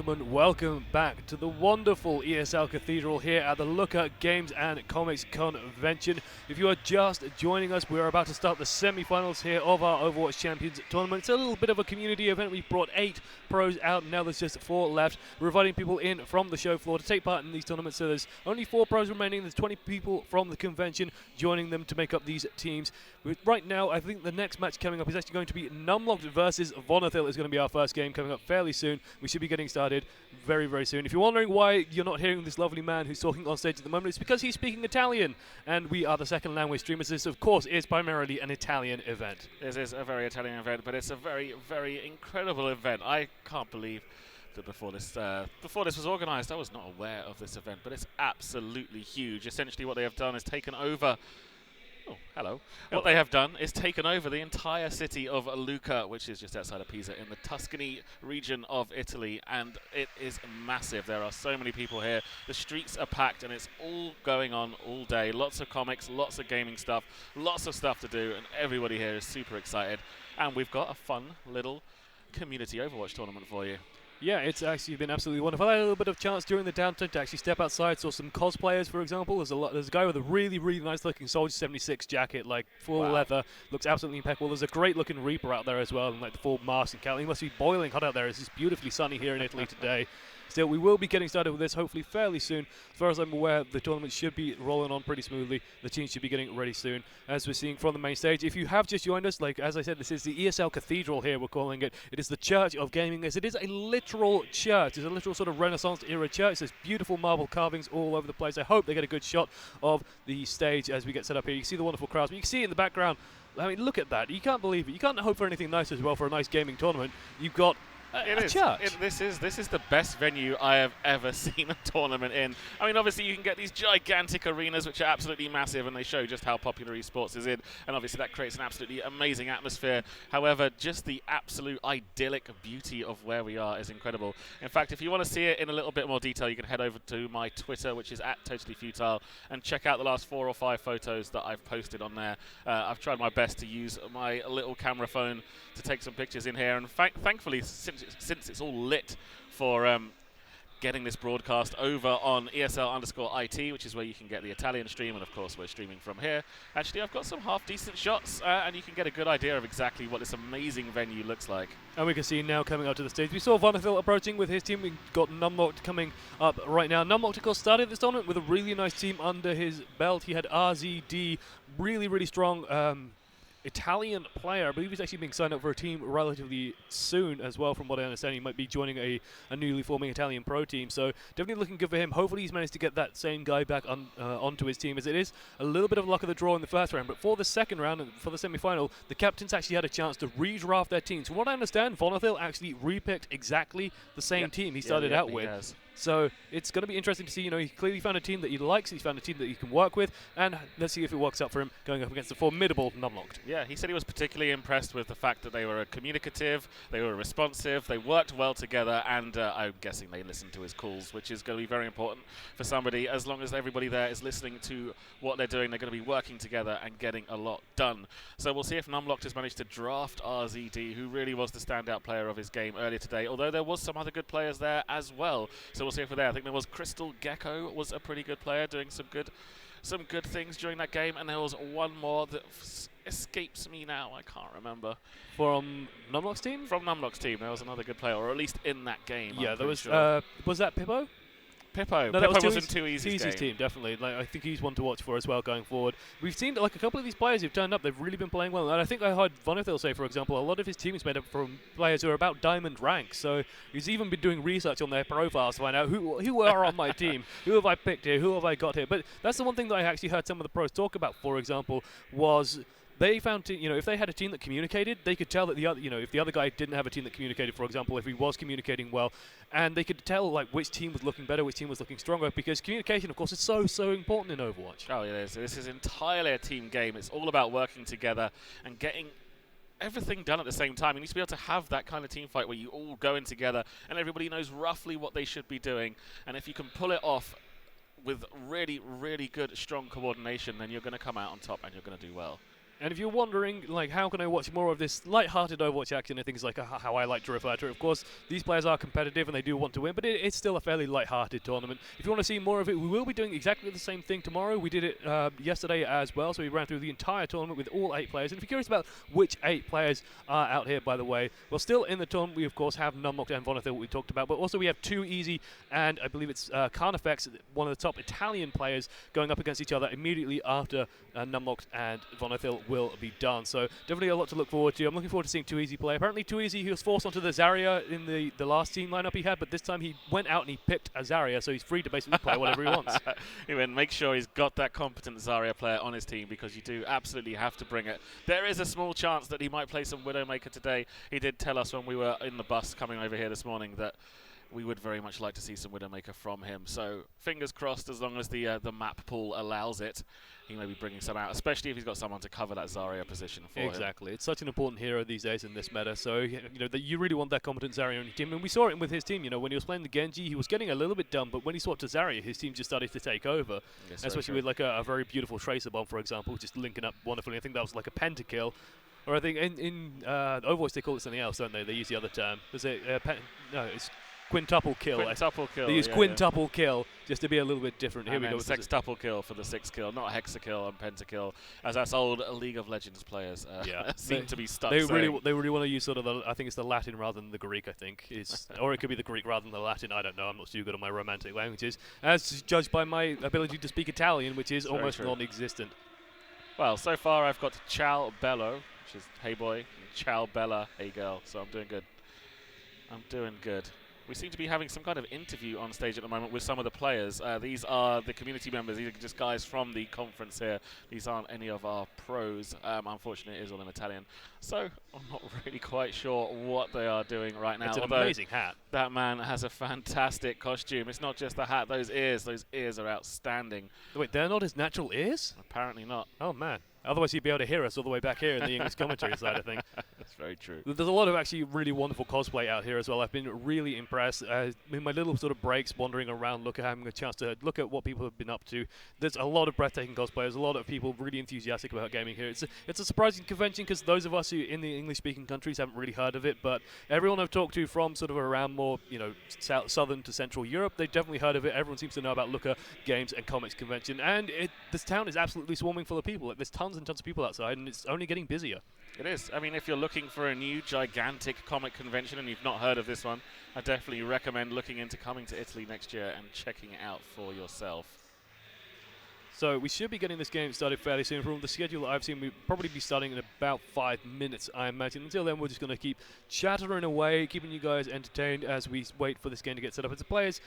gentlemen, welcome back to the wonderful ESL Cathedral here at the Lucca Games and Comics Convention. If you are just joining us, we are about to start the semi-finals here of our Overwatch Champions Tournament. It's a little bit of a community event. We've brought 8 pros out, and now there's just 4 left. We're inviting people in from the show floor to take part in these tournaments, so there's only 4 pros remaining. There's 20 people from the convention joining them to make up these teams. Right now, I think the next match coming up is actually going to be Numlocked versus Vonethil. Is going to be our first game coming up fairly soon. We should be getting started very, very soon. If you're wondering why you're not hearing this lovely man who's talking on stage at the moment, it's because he's speaking Italian, and we are the second language streamers. This, of course, is primarily an Italian event. This is a very Italian event, but it's a very, very incredible event. I can't believe that before this was organised, I was not aware of this event, but it's absolutely huge. Essentially, what they have done is taken over. Oh, hello. What they have done is taken over the entire city of Lucca, which is just outside of Pisa in the Tuscany region of Italy, and it is massive. There are so many people here. The streets are packed, and it's all going on all day. Lots of comics, lots of gaming stuff, lots of stuff to do, and everybody here is super excited. And we've got a fun little community Overwatch tournament for you. Yeah, it's actually been absolutely wonderful. I had a little bit of chance during the downtime to actually step outside. Saw some cosplayers, for example. There's a guy with a really, really nice-looking Soldier 76 jacket, like full leather. Looks absolutely impeccable. There's a great-looking Reaper out there as well, and like the full mask and cowl. He must be boiling hot out there. It's just beautifully sunny here in Italy today. Still, we will be getting started with this hopefully fairly soon. As far as I'm aware, the tournament should be rolling on pretty smoothly. The teams should be getting ready soon, as we're seeing from the main stage. If you have just joined us, like as I said, this is the ESL Cathedral here, we're calling it. It is the Church of Gaming, as it is a literal church. It's a literal sort of Renaissance-era church. There's beautiful marble carvings all over the place. I hope they get a good shot of the stage as we get set up here. You can see the wonderful crowds, but you can see it in the background. I mean, look at that. You can't believe it. You can't hope for anything nice as well for a nice gaming tournament. You've got a church. This is the best venue I have ever seen a tournament in. I mean, obviously you can get these gigantic arenas which are absolutely massive, and they show just how popular esports is in, and obviously that creates an absolutely amazing atmosphere. However, just the absolute idyllic beauty of where we are is incredible. In fact, if you want to see it in a little bit more detail, you can head over to my Twitter, which is @TotallyFutile, and check out the last 4 or 5 photos that I've posted on there. I've tried my best to use my little camera phone to take some pictures in here, and thankfully, since it's all lit for getting this broadcast over on ESL_IT, which is where you can get the Italian stream, and of course we're streaming from here. Actually, I've got some half-decent shots, and you can get a good idea of exactly what this amazing venue looks like. And we can see now coming up to the stage, we saw Vonethil approaching with his team. We've got Numlocked coming up right now. Numlocked, of course, started this tournament with a really nice team under his belt. He had RZD, really, really strong Italian player. I believe he's actually being signed up for a team relatively soon as well, from what I understand. He might be joining a newly forming Italian pro team, so definitely looking good for him. Hopefully he's managed to get that same guy back onto his team, as it is a little bit of luck of the draw in the first round. But for the second round and for the semi-final, the captains actually had a chance to redraft their teams. From what I understand, Vonethil actually repicked exactly the same team he started out with. So it's going to be interesting to see. You know, he clearly found a team that he likes. He's found a team that he can work with, and let's see if it works out for him going up against the formidable Numlocked. Yeah, he said he was particularly impressed with the fact that they were communicative, they were responsive, they worked well together, and I'm guessing they listened to his calls, which is going to be very important for somebody. As long as everybody there is listening to what they're doing, they're going to be working together and getting a lot done. So we'll see if Numlocked has managed to draft RZD, who really was the standout player of his game earlier today, although there was some other good players there as well. So we'll see if we're there. I think there was Crystal Gecko was a pretty good player, doing some good things during that game, and there was one more that escapes me now. I can't remember. From Numlocked's team? From Numlocked's team, there was another good player, or at least in that game. Yeah, there was. Sure. Was that Pippo? Pippo. No, Pippo was in Too Easy's team, definitely. Like, I think he's one to watch for as well going forward. We've seen like a couple of these players who've turned up. They've really been playing well. And I think I heard Vonethil say, for example, a lot of his team is made up from players who are about diamond rank. So he's even been doing research on their profiles to find out who are on my team, who have I picked here, who have I got here. But that's the one thing that I actually heard some of the pros talk about, for example, was they found, if they had a team that communicated, they could tell that the other, if the other guy didn't have a team that communicated, for example, if he was communicating well, and they could tell like which team was looking better, which team was looking stronger, because communication, of course, is so important in Overwatch. Oh, it is. This is entirely a team game. It's all about working together and getting everything done at the same time. You need to be able to have that kind of team fight where you all go in together and everybody knows roughly what they should be doing, and if you can pull it off with really, really good, strong coordination, then you're going to come out on top and you're going to do well. And if you're wondering, like, how can I watch more of this light-hearted Overwatch action and things like how I like to refer to it, of course, these players are competitive and they do want to win, but it's still a fairly light-hearted tournament. If you want to see more of it, we will be doing exactly the same thing tomorrow. We did it yesterday as well, so we ran through the entire tournament with all 8 players. And if you're curious about which 8 players are out here, by the way, well, still in the tournament, we, of course, have Numlocked and Vonethil, what we talked about, but also we have 2 Easy and I believe it's Carnifex, one of the top Italian players, going up against each other immediately after Numlocked and Vonethil will be done. So definitely a lot to look forward to. I'm looking forward to seeing 2Easy play. Apparently 2Easy, he was forced onto the Zarya in the last team lineup he had, but this time he went out and he picked a Zarya, so he's free to basically play whatever he wants. Even make sure he's got that competent Zarya player on his team, because you do absolutely have to bring it. There is a small chance that he might play some Widowmaker today. He did tell us when we were in the bus coming over here this morning that we would very much like to see some Widowmaker from him. So fingers crossed, as long as the map pool allows it, he may be bringing some out, especially if he's got someone to cover that Zarya position for him. Exactly. It's such an important hero these days in this meta. So, you know, that you really want that competent Zarya on your team. And we saw it with his team, you know, when he was playing the Genji, he was getting a little bit dumb, but when he swapped to Zarya, his team just started to take over. Yes, especially with like a very beautiful Tracer Bomb, for example, just linking up wonderfully. I think that was like a pentakill. Or I think in Overwatch they call it something else, don't they? They use the other term. Is it no, it's quintuple kill. Quintuple kill. They use quintuple kill just to be a little bit different. And here we go. Sextuple kill for the 6th kill, not hexakill and pentakill, as us old League of Legends players seem to be stuck. They really want to use sort of the, I think it's the Latin rather than the Greek. I think is, or it could be the Greek rather than the Latin. I don't know. I'm not too good on my romantic languages, as judged by my ability to speak Italian, which is almost non-existent. Well, so far I've got Ciao Bello, which is hey boy, and Ciao Bella, hey girl. So I'm doing good. I'm doing good. We seem to be having some kind of interview on stage at the moment with some of the players. These are the community members. These are just guys from the conference here. These aren't any of our pros. Unfortunately, it is all in Italian. So I'm not really quite sure what they are doing right now. It's an amazing hat. That man has a fantastic costume. It's not just the hat. Those ears are outstanding. Wait, they're not his natural ears? Apparently not. Oh, man. Otherwise, you'd be able to hear us all the way back here in the English commentary side of things. That's very true. There's a lot of actually really wonderful cosplay out here as well. I've been really impressed. In my little sort of breaks, wandering around, having a chance to look at what people have been up to. There's a lot of breathtaking cosplay. There's a lot of people really enthusiastic about gaming here. It's a surprising convention because those of us who in the English-speaking countries haven't really heard of it, but everyone I've talked to from sort of around more, you know, southern to central Europe, they've definitely heard of it. Everyone seems to know about Lucca Games and Comics Convention, and this town is absolutely swarming full of people. There's tons and tons of people outside, and it's only getting busier. It is. I mean, if you're looking for a new gigantic comic convention and you've not heard of this one, I definitely recommend looking into coming to Italy next year and checking it out for yourself. So we should be getting this game started fairly soon. From the schedule that I've seen, we'll probably be starting in about 5 minutes, I imagine. Until then, we're just going to keep chattering away, keeping you guys entertained as we wait for this game to get set up. As the players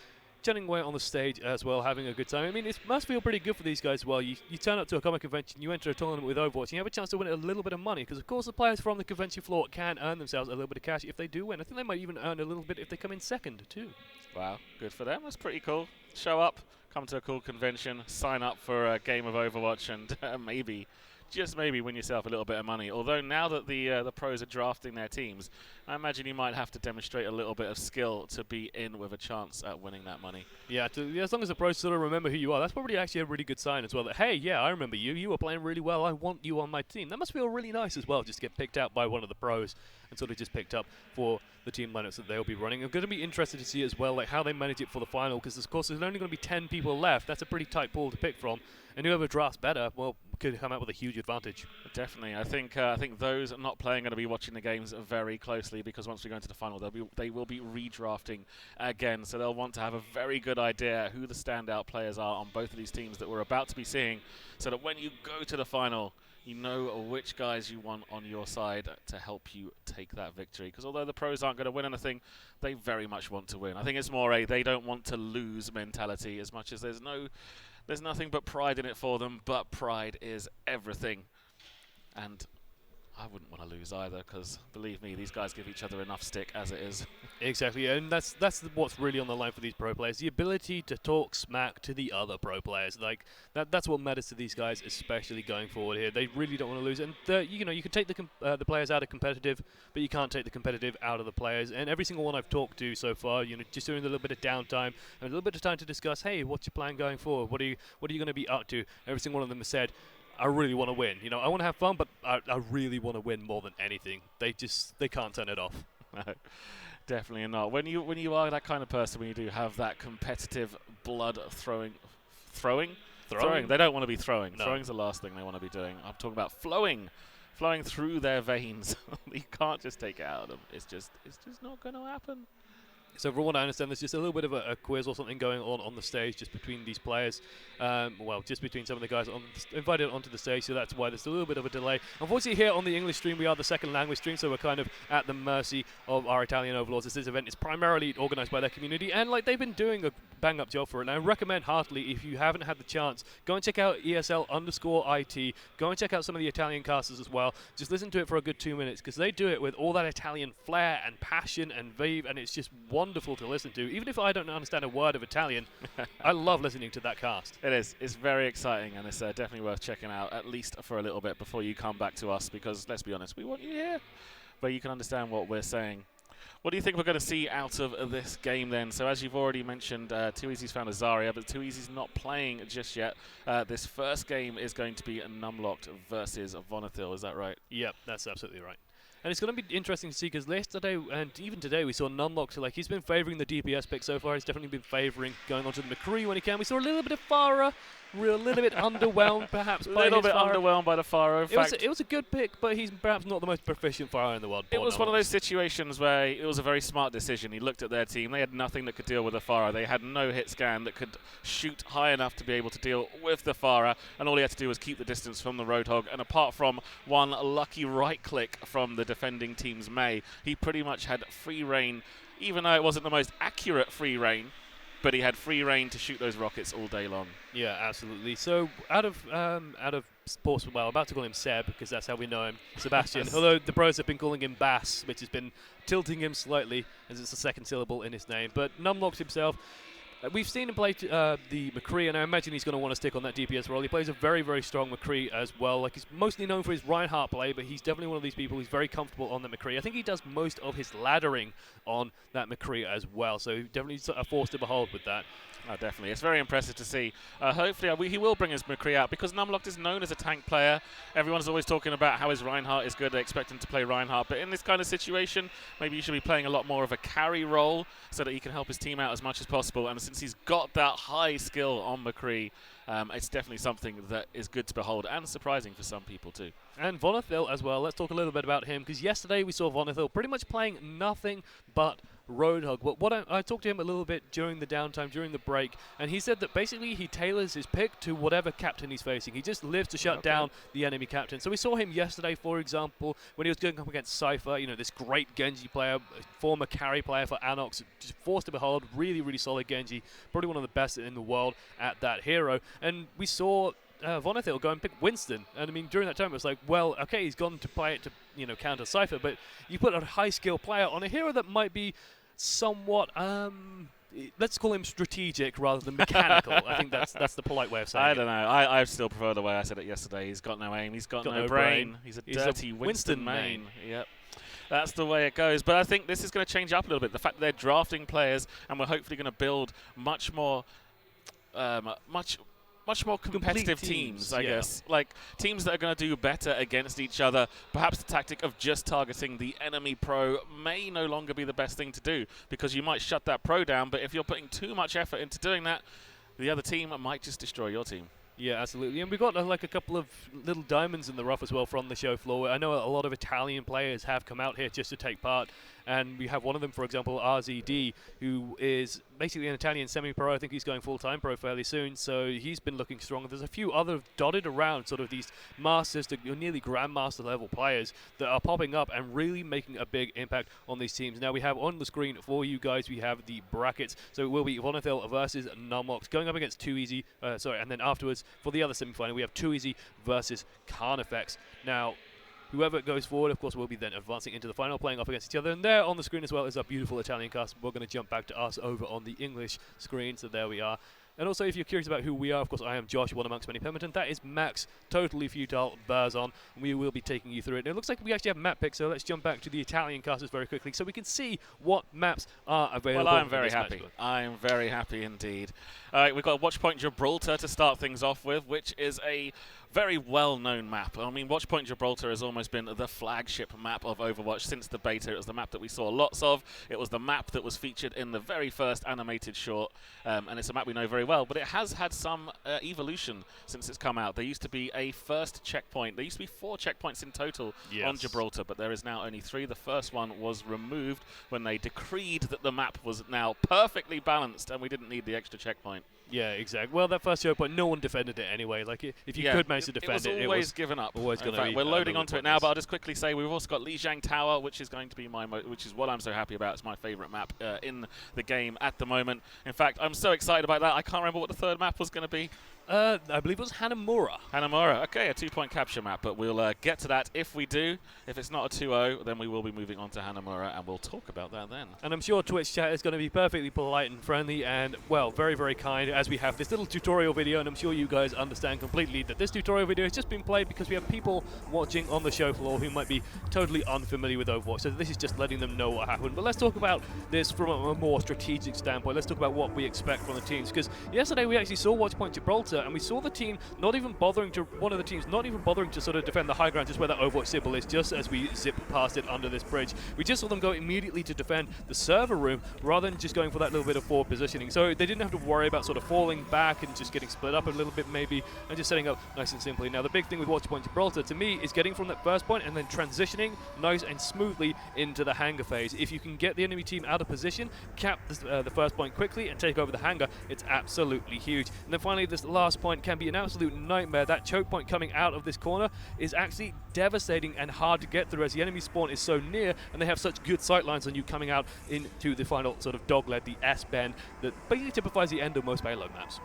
chatting away on the stage as well, having a good time. I mean, it must feel pretty good for these guys as well. You turn up to a comic convention, you enter a tournament with Overwatch, and you have a chance to win a little bit of money, because of course the players from the convention floor can earn themselves a little bit of cash if they do win. I think they might even earn a little bit if they come in second too. Wow, good for them. That's pretty cool. Show up, come to a cool convention, sign up for a game of Overwatch, and maybe, just maybe, win yourself a little bit of money. Although now that the pros are drafting their teams, I imagine you might have to demonstrate a little bit of skill to be in with a chance at winning that money. Yeah, as long as the pros sort of remember who you are, that's probably actually a really good sign as well. That, hey, yeah, I remember you. You were playing really well. I want you on my team. That must feel really nice as well, just to get picked out by one of the pros and sort of just picked up for the team lineups that they'll be running. I'm going to be interested to see as well, like, how they manage it for the final, because of course there's only going to be 10 people left. That's a pretty tight pool to pick from, and whoever drafts better, well, could come out with a huge advantage. Definitely. I think those not playing are going to be watching the games very closely, because once we go into the final, they will be redrafting again, so they'll want to have a very good idea who the standout players are on both of these teams that we're about to be seeing, so that when you go to the final, you know which guys you want on your side to help you take that victory. Because although the pros aren't going to win anything, they very much want to win. I think it's more a they don't want to lose mentality, as much as there's nothing but pride in it for them, but pride is everything. And I wouldn't want to lose either, because believe me, these guys give each other enough stick as it is. Exactly, and that's what's really on the line for these pro players, the ability to talk smack to the other pro players. Like that's what matters to these guys, especially going forward here. They really don't want to lose, and you know, you can take the players out of competitive, but you can't take the competitive out of the players. And every single one I've talked to so far, you know, just doing a little bit of downtime and a little bit of time to discuss, hey, what's your plan going forward? What are you going to be up to? Every single one of them has said, I really want to win. You know, I want to have fun, but I really want to win more than anything. They can't turn it off. No, definitely not. When you are that kind of person, when you do have that competitive blood throwing. They don't want to be throwing. No. Throwing's the last thing they want to be doing. I'm talking about flowing through their veins. You can't just take it out of them. It's just not going to happen. So from what I understand, there's just a little bit of a quiz or something going on the stage just between these players. Well, just between some of the guys invited onto the stage, so that's why there's a little bit of a delay. Unfortunately, here on the English stream, we are the second language stream, so we're kind of at the mercy of our Italian overlords. This event is primarily organised by their community, and like they've been doing a bang-up job for it. And I recommend heartily, if you haven't had the chance, go and check out ESL_IT. Go and check out some of the Italian casters as well. Just listen to it for a good 2 minutes, because they do it with all that Italian flair and passion and vibe, and it's just wonderful to listen to. Even if I don't understand a word of Italian, I love listening to that cast. It is. It's very exciting, and it's definitely worth checking out, at least for a little bit before you come back to us, because let's be honest, we want you here, where you can understand what we're saying. What do you think we're going to see out of this game then? So as you've already mentioned, Too Easy's found a Zarya, but Too Easy's not playing just yet. This first game is going to be Numlocked versus Vonethil, is that right? Yep, that's absolutely right. And it's going to be interesting to see, because yesterday and even today we saw Numlocked. Like, he's been favouring the DPS pick so far. He's definitely been favouring going on to the McCree when he can. We saw a little bit of Farah. We're a little bit underwhelmed, perhaps. A little bit underwhelmed by the Pharaoh. It was a good pick, but he's perhaps not the most proficient Pharaoh in the world. It was one of those situations where it was a very smart decision. He looked at their team. They had nothing that could deal with the Pharaoh. They had no hit scan that could shoot high enough to be able to deal with the Pharaoh, and all he had to do was keep the distance from the Roadhog. And apart from one lucky right click from the defending team's Mei, he pretty much had free reign, even though it wasn't the most accurate free reign. But he had free reign to shoot those rockets all day long. Yeah, absolutely. So out of sports, well, I'm about to call him Seb because that's how we know him, Sebastian. Although the pros have been calling him Bass, which has been tilting him slightly as it's the second syllable in his name. But Numlocked himself, we've seen him play the McCree, and I imagine he's going to want to stick on that DPS role. He plays a very, very strong McCree as well. Like, he's mostly known for his Reinhardt play, but he's definitely one of these people who's very comfortable on the McCree. I think he does most of his laddering on that McCree as well, so definitely a force to behold with that. Oh, definitely. It's very impressive to see. Hopefully he will bring his McCree out, because Numlocked is known as a tank player. Everyone's always talking about how his Reinhardt is good. They expect him to play Reinhardt. But in this kind of situation, maybe you should be playing a lot more of a carry role so that he can help his team out as much as possible. And since he's got that high skill on McCree, it's definitely something that is good to behold and surprising for some people too. And Vonethil as well. Let's talk a little bit about him, because yesterday we saw Vonethil pretty much playing nothing but Roadhog. But what I talked to him a little bit during the downtime, during the break, and he said that basically he tailors his pick to whatever captain he's facing. He just lives to shut down the enemy captain. So we saw him yesterday, for example, when he was going up against Cypher, you know, this great Genji player, former carry player for Anox, just forced to behold, really, really solid Genji, probably one of the best in the world at that hero. And we saw Vonethil go and pick Winston, and I mean during that time it was like, well, okay, he's gone to play it to, you know, counter Cypher, but you put a high skill player on a hero that might be somewhat let's call him strategic rather than mechanical. I think that's the polite way of saying it. I don't know. I still prefer the way I said it yesterday. He's got no aim. He's got no brain. He's a dirty Winston main. Yep. That's the way it goes. But I think this is going to change up a little bit. The fact that they're drafting players, and we're hopefully going to build much more competitive teams, I guess. Like, teams that are going to do better against each other. Perhaps the tactic of just targeting the enemy pro may no longer be the best thing to do, because you might shut that pro down, but if you're putting too much effort into doing that, the other team might just destroy your team. Yeah, absolutely. And we've got like a couple of little diamonds in the rough as well from the show floor. I know a lot of Italian players have come out here just to take part. And we have one of them, for example, RZD, who is basically an Italian semi-pro. I think he's going full-time pro fairly soon, so he's been looking strong. There's a few other dotted around, sort of these masters to nearly grandmaster level players that are popping up and really making a big impact on these teams. Now we have on the screen for you guys, we have the brackets. So it will be Vonethil versus Numlocked going up against Too Easy. And then afterwards for the other semi-final we have Too Easy versus Carnifex. Now, whoever goes forward, of course, will be then advancing into the final, playing off against each other. And there on the screen as well is our beautiful Italian cast. We're going to jump back to us over on the English screen. So there we are. And also, if you're curious about who we are, of course, I am Josh, one amongst many Pemberton. That is Max, totally futile, Burzon. And we will be taking you through it. And it looks like we actually have map picks, so let's jump back to the Italian casters very quickly so we can see what maps are available. Well, I'm very happy. I'm very happy indeed. We've got WATCHPOINT Gibraltar to start things off with, which is a very well-known map. I mean, WATCHPOINT Gibraltar has almost been the flagship map of Overwatch since the beta. It was the map that we saw lots of. It was the map that was featured in the very first animated short, and it's a map we know very well. But it has had some evolution since it's come out. There used to be a first checkpoint. There used to be 4 checkpoints in total on Gibraltar, but there is now only 3. The first one was removed when they decreed that the map was now perfectly balanced and we didn't need the extra checkpoint. Yeah, exactly. Well, that first checkpoint, no one defended it anyway. Like, if you could manage to defend it, it was given up. Always going to be. We're loading onto it now, but I'll just quickly say we've also got Lijiang Tower, which is going to be which is what I'm so happy about. It's my favorite map in the game at the moment. In fact, I'm so excited about that. I can't remember what the third map was going to be. I believe it was Hanamura. Hanamura, okay, a 2-point capture map, but we'll get to that if we do. If it's not a 2-0, then we will be moving on to Hanamura, and we'll talk about that then. And I'm sure Twitch chat is going to be perfectly polite and friendly and, well, very, very kind as we have this little tutorial video, and I'm sure you guys understand completely that this tutorial video has just been played because we have people watching on the show floor who might be totally unfamiliar with Overwatch, so this is just letting them know what happened. But let's talk about this from a more strategic standpoint. Let's talk about what we expect from the teams, because yesterday we actually saw WATCHPOINT Gibraltar, and we saw the team not even bothering to, one of the teams not even bothering to sort of defend the high ground just where that Overwatch symbol is, just as we zip past it under this bridge. We just saw them go immediately to defend the server room rather than just going for that little bit of forward positioning. So they didn't have to worry about sort of falling back and just getting split up a little bit maybe, and just setting up nice and simply. Now the big thing with WATCHPOINT Gibraltar to me is getting from that first point and then transitioning nice and smoothly into the hangar phase. If you can get the enemy team out of position, cap the first point quickly and take over the hangar, it's absolutely huge. And then finally this last point can be an absolute nightmare. That choke point coming out of this corner is actually devastating and hard to get through as the enemy spawn is so near and they have such good sight lines on you coming out into the final sort of dogleg, the S-bend, that basically typifies the end of most payload maps.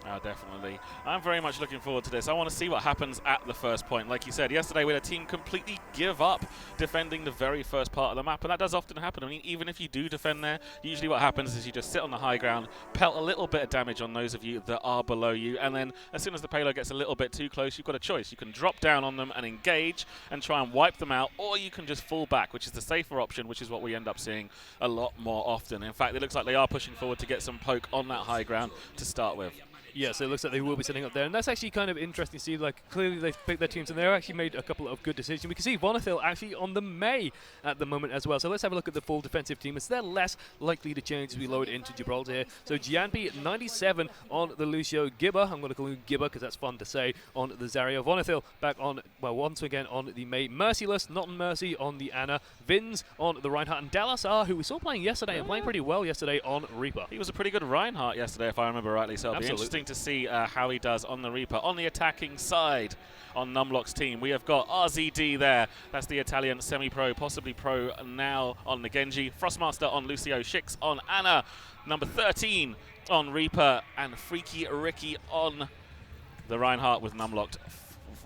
Oh, definitely. I'm very much looking forward to this. I want to see what happens at the first point. Like you said, yesterday we had a team completely give up defending the very first part of the map, and that does often happen. I mean, even if you do defend there, usually what happens is you just sit on the high ground, pelt a little bit of damage on those of you that are below you, and then as soon as the payload gets a little bit too close, you've got a choice. You can drop down on them and engage and try and wipe them out, or you can just fall back, which is the safer option, which is what we end up seeing a lot more often. In fact, it looks like they are pushing forward to get some poke on that high ground to start with. Yeah, so it looks like they will be setting up there, and that's actually kind of interesting to see. Like, clearly they've picked their teams, and they've actually made a couple of good decisions. We can see Vonethil actually on the May at the moment as well. So let's have a look at the full defensive team. It's they're less likely to change as we load into Gibraltar here. So Gianpi 97 on the Lucio, Gibber, I'm going to call him Gibber because that's fun to say, on the Zarya. Vonethil back on, well, once again on the May. Merciless, not Mercy on the Anna. Vins on the Reinhardt, and Dallasar, who we saw playing yesterday and playing pretty well yesterday on Reaper. He was a pretty good Reinhardt yesterday, if I remember rightly, so it'll be interesting to see how he does on the Reaper. On the attacking side, on Numlocked's team, we have got RZD there. That's the Italian semi-pro, possibly pro now on the Genji. Frostmaster on Lucio, Shix on Anna, number 13 on Reaper, and Freaky Ricky on the Reinhardt with Numlocked,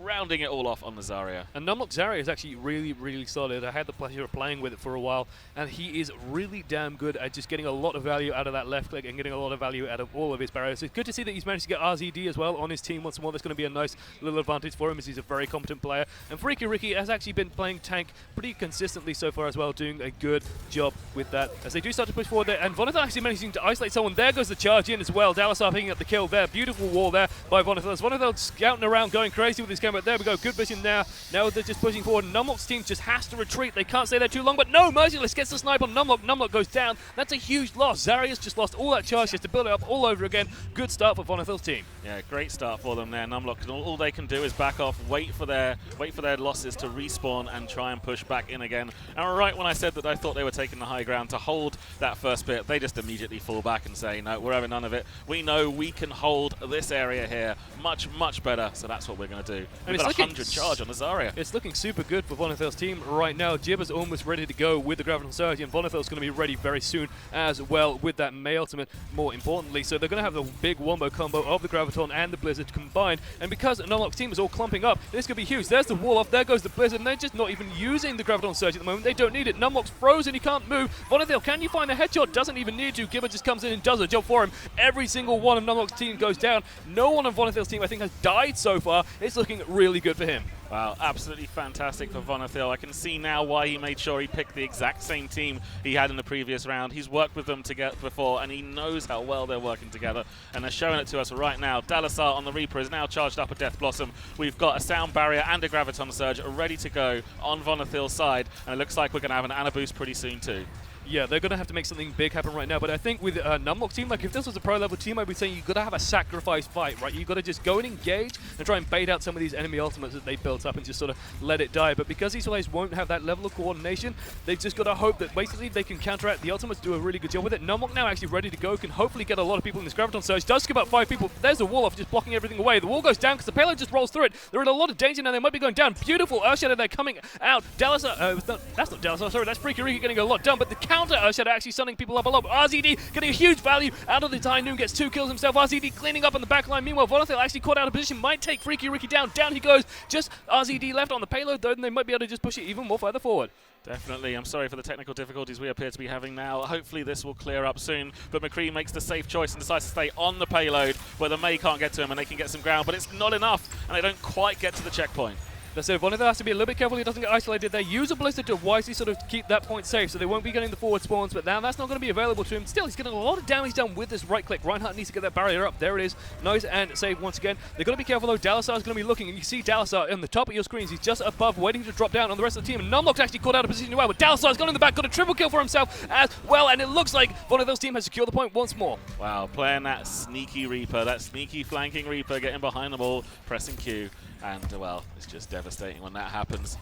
rounding it all off on the Zarya. And Numlocked Zarya is actually really, really solid. I had the pleasure of playing with it for a while, and he is really damn good at just getting a lot of value out of that left click and getting a lot of value out of all of his barriers. It's good to see that he's managed to get RZD as well on his team once more. That's going to be a nice little advantage for him as he's a very competent player. And Freaky Ricky has actually been playing tank pretty consistently so far as well, doing a good job with that as they do start to push forward there. And Vonethil actually managing to isolate someone. There goes the charge in as well. Dallasar picking up the kill there. Beautiful wall there by Vonethil. As Vonethil scouting around, going crazy with his camera. There we go. Good vision now. Now they're just pushing forward. Numlock's team just has to retreat. They can't stay there too long, but no, Merciless gets the snipe on Numlock. Numlock goes down. That's a huge loss. Zarya's just lost all that charge. She has to build it up all over again. Good start for Vonethil's team. Yeah, great start for them there. Numlock, all they can do is back off, wait for their losses to respawn and try and push back in again. And right when I said that I thought they were taking the high ground to hold that first bit, they just immediately fall back and say, no, we're having none of it. We know we can hold this area here much, much better, so that's what we're going to do. We've got 100 charge on the Zarya. It's looking super good for Vonethil's team right now. Jibber's almost ready to go with the Graviton Surge, and Vonethil's going to be ready very soon as well with that May ultimate, more importantly. So they're going to have the big wombo combo of the Graviton and the Blizzard combined, and because Numlock's team is all clumping up, this could be huge. There's the wall off, there goes the Blizzard, and they're just not even using the Graviton Surge at the moment. They don't need it. Numlock's frozen, he can't move. Vonethil, can you find the headshot? Doesn't even need to. Gibber just comes in and does a job for him. Every single one of Numlock's team goes down. No one on Vonethil's team, I think, has died so far. It's looking looking really good for him. Wow, absolutely fantastic for Vonethil. I can see now why he made sure he picked the exact same team he had in the previous round. He's worked with them together before, and he knows how well they're working together. And they're showing it to us right now. Dalasar on the Reaper is now charged up a Death Blossom. We've got a Sound Barrier and a Graviton Surge ready to go on Vonethil's side. And it looks like we're going to have an Ana boost pretty soon too. Yeah, they're going to have to make something big happen right now. But I think with Numlocked team, like if this was a pro-level team, I'd be saying you've got to have a sacrifice fight, right? You've got to just go and engage and try and bait out some of these enemy ultimates that they built up and just sort of let it die. But because these players won't have that level of coordination, they've just got to hope that basically they can counteract the ultimates, do a really good job with it. Numlocked now actually ready to go, can hopefully get a lot of people in this Graviton Surge. Does skip up 5 people. There's a wall off just blocking everything away. The wall goes down because the payload just rolls through it. They're in a lot of danger now. They might be going down. Beautiful Earthshadow there coming out. Dalasar, that's not Dalasar, sorry, that's Freaky Riki getting a lot done. But the counter Earthshadow actually stunning people up a lot. RZD getting a huge value out of the High Noon, gets 2 kills himself. RZD cleaning up on the back line. Meanwhile, Vonethil actually caught out of position, might take Freaky Riki down. Down he goes. Just RZD left on the payload, though, and they might be able to just push it even more further forward. Definitely. I'm sorry for the technical difficulties we appear to be having now. Hopefully this will clear up soon. But McCree makes the safe choice and decides to stay on the payload where the Mei can't get to him and they can get some ground. But it's not enough, and they don't quite get to the checkpoint. So Vonethil has to be a little bit careful he doesn't get isolated there. Use a Blizzard to wisely sort of keep that point safe, so they won't be getting the forward spawns, but now that's not going to be available to him. Still, he's getting a lot of damage done with this right click. Reinhardt needs to get that barrier up. There it is. Nice and save once again. They've got to be careful though. Dalasar is going to be looking, and you see Dalasar on the top of your screens. He's just above, waiting to drop down on the rest of the team. And Numlocked actually caught out of position as well, but Dalasar's gone in the back, got a triple kill for himself as well, and it looks like Vonethil's team has secured the point once more. Wow, playing that sneaky Reaper, that sneaky flanking Reaper, getting behind the ball, pressing Q. And, well, it's just devastating when that happens.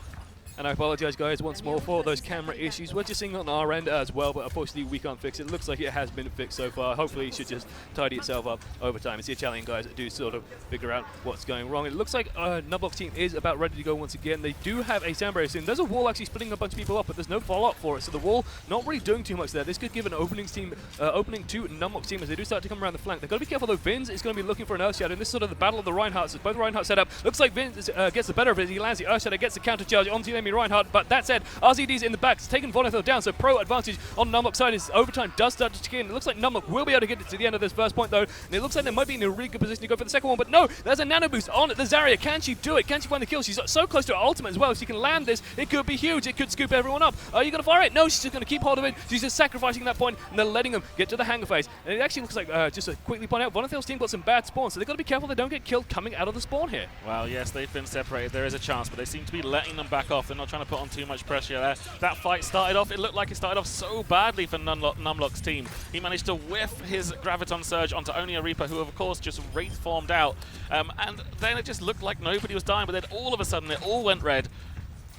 And I apologize, guys, once more for those camera issues. We're just seeing on our end as well, but unfortunately we can't fix it. It looks like it has been fixed so far. Hopefully it should just tidy itself up over time. It's the Italian guys that do sort of figure out what's going wrong. It looks like Numlocked team is about ready to go once again. They do have a sound barrier soon. There's a wall actually splitting a bunch of people up, but there's no follow-up for it. So the wall not really doing too much there. This could give an opening to Numlocked team as they do start to come around the flank. They've got to be careful though. Vince is going to be looking for an Earthshadow, and this is sort of the battle of the Reinhardts. As both Reinhardt set up. Looks like Vince gets the better of it. He lands the Earthshadow, gets the counter charge onto the enemy Reinhardt, but that's said, RZD's in the back, it's taken Vonethil down, so pro advantage on Numlock's side. Is overtime does start to kick in. It looks like Numlock will be able to get it to the end of this first point though, and it looks like they might be in a really good position to go for the second one, but no, there's a nano boost on the Zarya. Can she do it? Can she find the kill? She's so close to her ultimate as well. If she can land this, it could be huge. It could scoop everyone up. Are you going to fire it? No, she's just going to keep hold of it. She's just sacrificing that point, and they're letting them get to the hangar phase. And it actually looks like, just to quickly point out, Vonethil's team got some bad spawns, so they've got to be careful they don't get killed coming out of the spawn here. Well, yes, they've been separated. There is a chance, but they seem to be letting them back off. They're not trying to put on too much pressure there. That fight started off, it looked like it started off so badly for Numlock's team. He managed to whiff his Graviton Surge onto only a Reaper, who of course just Wraith formed out. And then it just looked like nobody was dying, but then all of a sudden it all went red,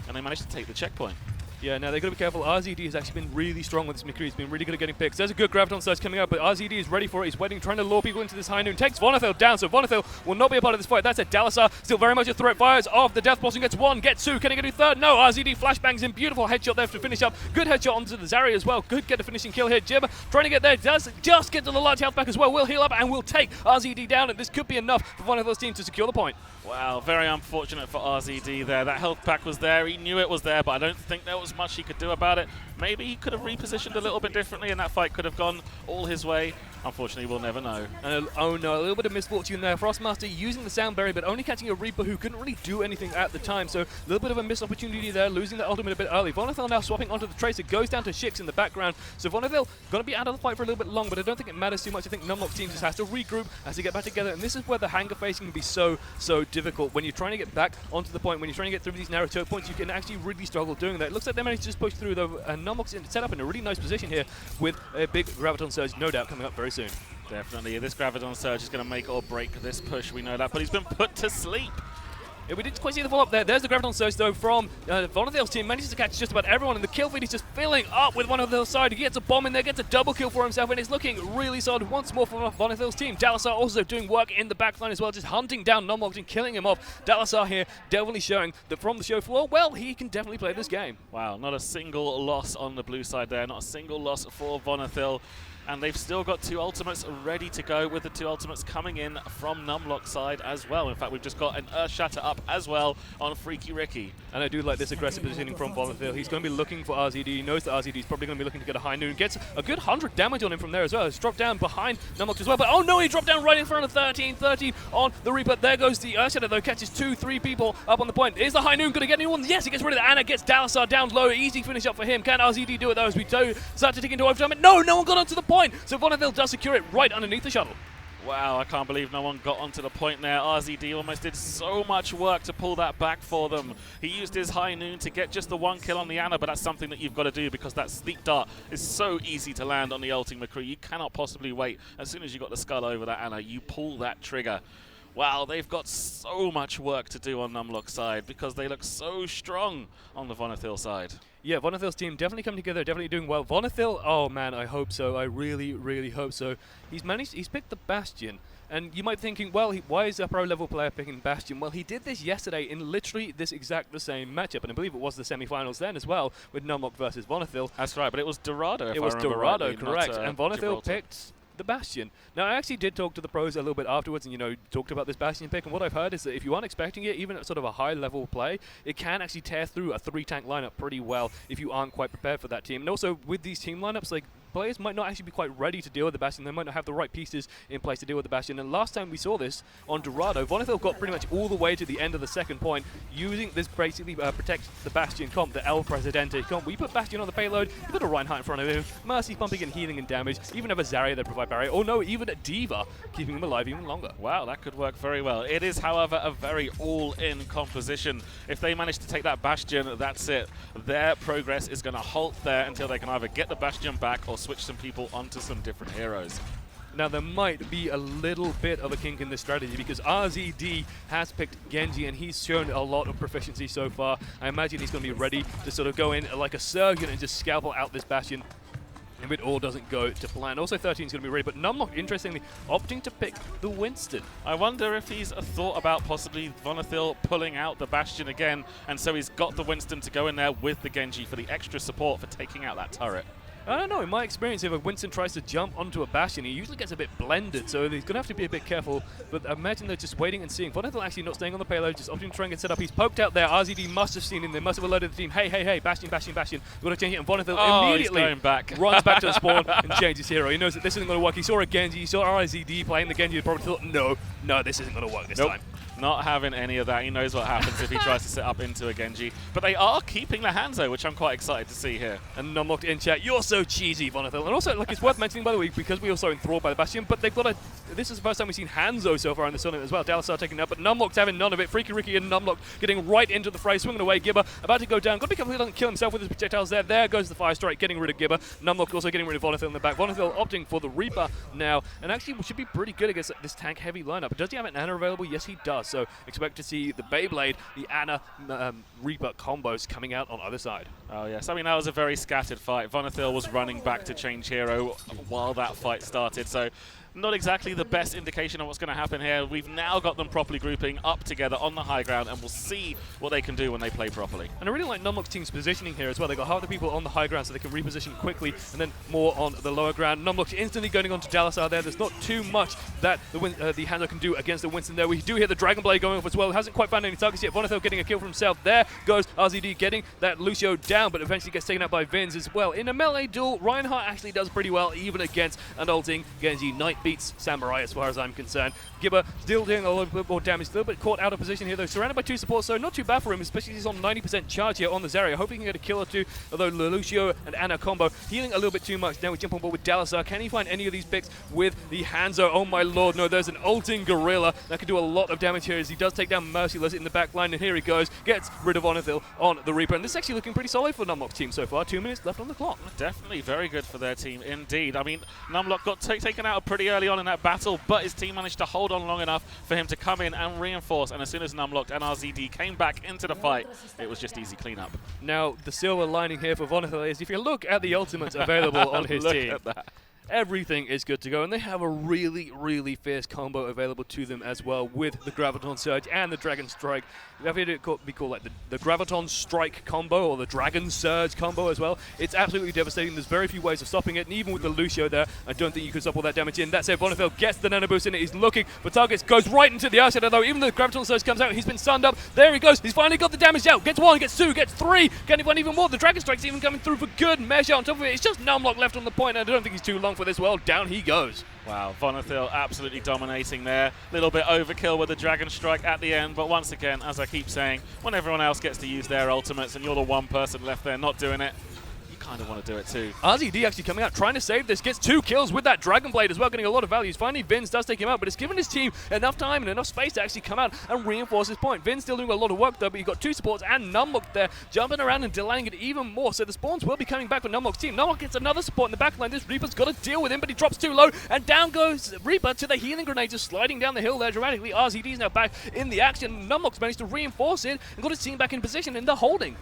and they managed to take the checkpoint. Yeah, now they've got to be careful. RZD has actually been really strong with this McCree. He's been really good at getting picks. There's a good Graviton Surge coming up, but RZD is ready for it. He's waiting, trying to lure people into this High Noon. Takes Vonethil down, so Vonethil will not be a part of this fight. That's it. Dalasar still very much a threat. Fires off the Death Blossom, gets 1, gets 2. Can he get a third? No, RZD flashbangs in. Beautiful headshot there to finish up. Good headshot onto the Zarya as well. Good get a finishing kill here. Jib trying to get there. Does just get to the large health back as well. Will heal up and will take RZD down, and this could be enough for Vonethil's team to secure the point. Wow, very unfortunate for RZD there. That health pack was there. He knew it was there, but I don't think there was much he could do about it. Maybe he could have repositioned a little bit differently and that fight could have gone all his way. Unfortunately, we'll never know. Oh no, a little bit of misfortune there. Frostmaster using the sound barrier, but only catching a Reaper who couldn't really do anything at the time. So a little bit of a missed opportunity there, losing the ultimate a bit early. Vonethil now swapping onto the Tracer, goes down to Shix in the background. So Vonethil going to be out of the fight for a little bit long, but I don't think it matters too much. I think Numlocked team just has to regroup, has to get back together, and this is where the hangar facing can be so difficult. When you're trying to get back onto the point, when you're trying to get through these narrow choke points, you can actually really struggle doing that. It looks like they managed to just push through though, and Numlock's set up in a really nice position here with a big Graviton Surge, no doubt, coming up very soon. Definitely, this Graviton Surge is going to make or break this push, we know that, but he's been put to sleep. Yeah, we didn't quite see the follow-up there. There's the Graviton Surge, though, from Vonethil's team. Manages to catch just about everyone, and the kill feed is just filling up with Vonethil's side. He gets a bomb in there, gets a double kill for himself, and it's looking really solid once more for Vonethil's team. Dalasar also doing work in the backline as well, just hunting down Numlocked and killing him off. Dalasar here definitely showing that from the show floor, well, he can definitely play this game. Wow, not a single loss on the blue side there, not a single loss for Vonethil. And they've still got 2 ultimates ready to go, with the 2 ultimates coming in from Numlocked side as well. In fact, we've just got an Earth Shatter up as well on Freaky Ricky. And I do like this aggressive positioning from Vonethil. He's going to be looking for RZD. He knows that RZD is probably going to be looking to get a high noon. Gets a good 100 damage on him from there as well. He's dropped down behind Numlocked as well. But oh no, he dropped down right in front of 13 on the Reaper. There goes the Earth Shatter though. Catches 2-3 people up on the point. Is the high noon going to get anyone? Yes, he gets rid of the Ana. Gets Dalasar down low. Easy finish up for him. Can RZD do it though as we do start to dig into overtime? No, no one got onto the point. So Vonethil does secure it right underneath the shuttle. Wow, I can't believe no one got onto the point there. RZD almost did so much work to pull that back for them. He used his high noon to get just the 1 kill on the Ana, but that's something that you've got to do because that sleep dart is so easy to land on the ulting McCree. You cannot possibly wait. As soon as you got the skull over that Ana, you pull that trigger. Wow, they've got so much work to do on Numlock's side because they look so strong on the Vonethil side. Yeah, Vonethil's team definitely coming together, definitely doing well. Vonethil, oh man, I hope so. I really, really hope so. He's picked the Bastion. And you might be thinking, well, why is a pro-level player picking Bastion? Well, he did this yesterday in literally this the same matchup, and I believe it was the semi-finals then as well, with Numlocked versus Vonethil. That's right, but it was Dorado, It was Dorado, correct. Not, and Vonethil Gibraltar. picked the Bastion. Now, I actually did talk to the pros a little bit afterwards and, you know, talked about this Bastion pick, and what I've heard is that if you aren't expecting it, even at sort of a high-level play, it can actually tear through a 3-tank lineup pretty well if you aren't quite prepared for that team. And also, with these team lineups, like, players might not actually be quite ready to deal with the Bastion. They might not have the right pieces in place to deal with the Bastion. And last time we saw this on Dorado, Vonethil got pretty much all the way to the end of the second point, using this basically protect the Bastion comp, the El Presidente comp. We put Bastion on the payload, we put a Reinhardt in front of him, Mercy pumping and healing and damage, even have a Zarya that provide barrier, or no, even a D.Va, keeping him alive even longer. Wow, that could work very well. It is, however, a very all-in composition. If they manage to take that Bastion, that's it. Their progress is going to halt there until they can either get the Bastion back or switch some people onto some different heroes. Now, there might be a little bit of a kink in this strategy because RZD has picked Genji and he's shown a lot of proficiency so far. I imagine he's going to be ready to sort of go in like a surgeon and just scalpel out this Bastion if it all doesn't go to plan. Also, 13 is going to be ready, but Numlocked, interestingly, opting to pick the Winston. I wonder if he's thought about possibly Vonethil pulling out the Bastion again, and so he's got the Winston to go in there with the Genji for the extra support for taking out that turret. I don't know, in my experience, if a Winston tries to jump onto a Bastion, he usually gets a bit blended, so he's going to have to be a bit careful, but I imagine they're just waiting and seeing. Vonethil actually not staying on the payload, just opting to try and get set up. He's poked out there. RZD must have seen him. They must have alerted the team. Hey, hey, hey, Bastion, Bastion, Bastion. We've got to change it, and Vonethil immediately going back. runs back to the spawn and changes hero. He knows that this isn't going to work. He saw a Genji, he saw RZD playing the Genji, and probably thought, no, this isn't going to work this time. Not having any of that. He knows what happens if he tries to set up into a Genji. But they are keeping the Hanzo, which I'm quite excited to see here. And Numlocked in chat, you're so cheesy, Vonethil. And also, like, it's worth mentioning, by the way, because we were so enthralled by the Bastion, but they've got this is the first time we've seen Hanzo so far in the tournament as well. Dalasar taking it up, but Numlocked's having none of it. Freaky Ricky and Numlocked getting right into the fray, swinging away. Gibber about to go down. Got to be careful he doesn't kill himself with his projectiles there. There goes the Fire Strike, getting rid of Gibber. Numlocked also getting rid of Vonethil in the back. Vonethil opting for the Reaper now, and actually should be pretty good against this tank-heavy lineup. But does he have an Ana available? Yes, he does. So expect to see the Beyblade, the Ana Reaper combos coming out on either side. Oh yes, I mean that was a very scattered fight. Vonethil was running back to change hero while that fight started, so not exactly the best indication of what's going to happen here. We've now got them properly grouping up together on the high ground, and we'll see what they can do when they play properly. And I really like Numlock's team's positioning here as well. They've got half the people on the high ground so they can reposition quickly, and then more on the lower ground. Numlock's instantly going on to Dalasar there. There's not too much that the Hanzo can do against the Winston there. We do hear the Dragon Blade going off as well. Hasn't quite found any targets yet. Vonethil getting a kill for himself. There goes RZD getting that Lucio down, but eventually gets taken out by Vince as well. In a melee duel, Reinhardt actually does pretty well, even against an ulting Genji. Knight beats Samurai as far as I'm concerned. Gibber still doing a little bit more damage, a little bit caught out of position here though. Surrounded by 2 supports, so not too bad for him, especially he's on 90% charge here on the Zarya. Hoping he can get a kill or 2, although Lucio and Ana combo healing a little bit too much. Now we jump on board with Dalasar. Can he find any of these picks with the Hanzo? Oh my lord, no, there's an ulting Gorilla that can do a lot of damage here as he does take down Merciless in the back line, and here he goes, gets rid of Vonethil on the Reaper, and this is actually looking pretty solid for Numlock's team so far. 2 minutes left on the clock. Definitely very good for their team indeed. I mean, Numlocked got taken out pretty early on in that battle, but his team managed to hold on long enough for him to come in and reinforce, and as soon as Numlocked and RZD came back into the fight, it was just easy cleanup. Now, the silver lining here for Vonethil is if you look at the ultimates available on his team, Look at that. everything is good to go, and they have a really, really fierce combo available to them as well with the Graviton Surge and the Dragon Strike. I've heard it be called like the Graviton Strike combo or the Dragon Surge combo as well. It's absolutely devastating. There's very few ways of stopping it, and even with the Lucio there, I don't think you can stop all that damage in. That said, Vonethil gets the nano boost in it. He's looking for targets, goes right into the Ursula though. Even though the Graviton Surge comes out, he's been stunned up. There he goes. He's finally got the damage out. Gets 1, gets 2, gets 3. Can he find even more? The Dragon Strike's even coming through for good measure. On top of it, it's just Numlocked left on the point, and I don't think he's too long for this. Well, down he goes. Wow, Vonethil absolutely dominating there. Little bit overkill with the Dragon Strike at the end, but once again, as I keep saying, when everyone else gets to use their ultimates and you're the one person left there not doing it, you kind of want to do it too. RZD actually coming out, trying to save this, gets 2 kills with that Dragon Blade as well, getting a lot of values. Finally, Vince does take him out, but it's given his team enough time and enough space to actually come out and reinforce his point. Vince still doing a lot of work though, but you've got 2 supports and Numlocked there, jumping around and delaying it even more. So the spawns will be coming back for Numlocked's team. Numlocked gets another support in the back line. This Reaper's got to deal with him, but he drops too low, and down goes Reaper to the healing grenade, just sliding down the hill there dramatically. RZD's now back in the action. Numlocked's managed to reinforce it and got his team back in position in the holding.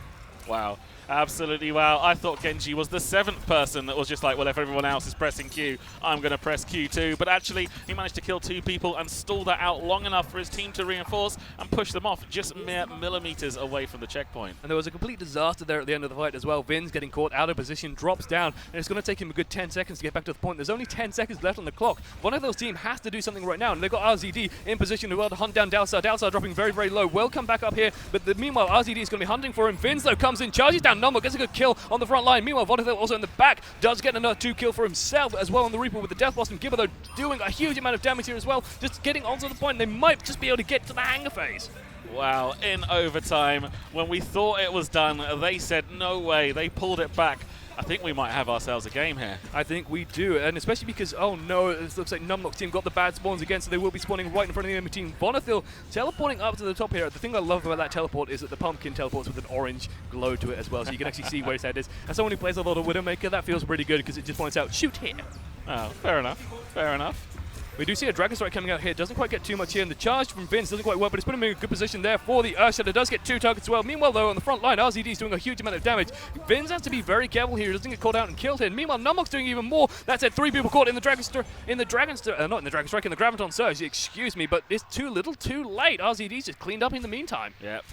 Wow, absolutely wow. I thought Genji was the 7th person that was just like, well, if everyone else is pressing Q, I'm going to press Q too. But actually, he managed to kill 2 people and stall that out long enough for his team to reinforce and push them off just mere millimeters away from the checkpoint. And there was a complete disaster there at the end of the fight as well. Vin's getting caught out of position, drops down, and it's going to take him a good 10 seconds to get back to the point. There's only 10 seconds left on the clock. One of those team has to do something right now, and they've got RZD in position as well to hunt down Dalsar. Dalsar dropping very, very low. Will come back up here, but meanwhile, RZD is going to be hunting for him. Vince, though, comes in, charges down Numlocked, gets a good kill on the front line. Meanwhile, Vonethil also in the back does get another 2 kill for himself as well on the Reaper with the Death Blossom. Gibber, though, doing a huge amount of damage here as well, just getting onto the point. They might just be able to get to the hangar phase. Wow, in overtime, when we thought it was done, they said no way. They pulled it back. I think we might have ourselves a game here. I think we do, and especially because, oh no, it looks like Numlocked team got the bad spawns again, so they will be spawning right in front of the enemy team. Vonethil teleporting up to the top here. The thing I love about that teleport is that the pumpkin teleports with an orange glow to it as well, so you can actually see where his head is. As someone who plays a lot of Widowmaker, that feels pretty good because it just points out, shoot here. Oh, fair enough, fair enough. We do see a Dragon Strike coming out here. Doesn't quite get too much here, and the charge from Vince doesn't quite work, but it's put him in a good position there for the Ursula. Does get 2 targets as well. Meanwhile, though, on the front line, RZD is doing a huge amount of damage. Vince has to be very careful here. He doesn't get caught out and killed here. Meanwhile, Numlock's doing even more. That said, 3 people caught in the Dragon Strike, not in the Dragon Strike, in the Graviton Surge. Excuse me, but it's too little, too late. RZD's just cleaned up in the meantime. Yep,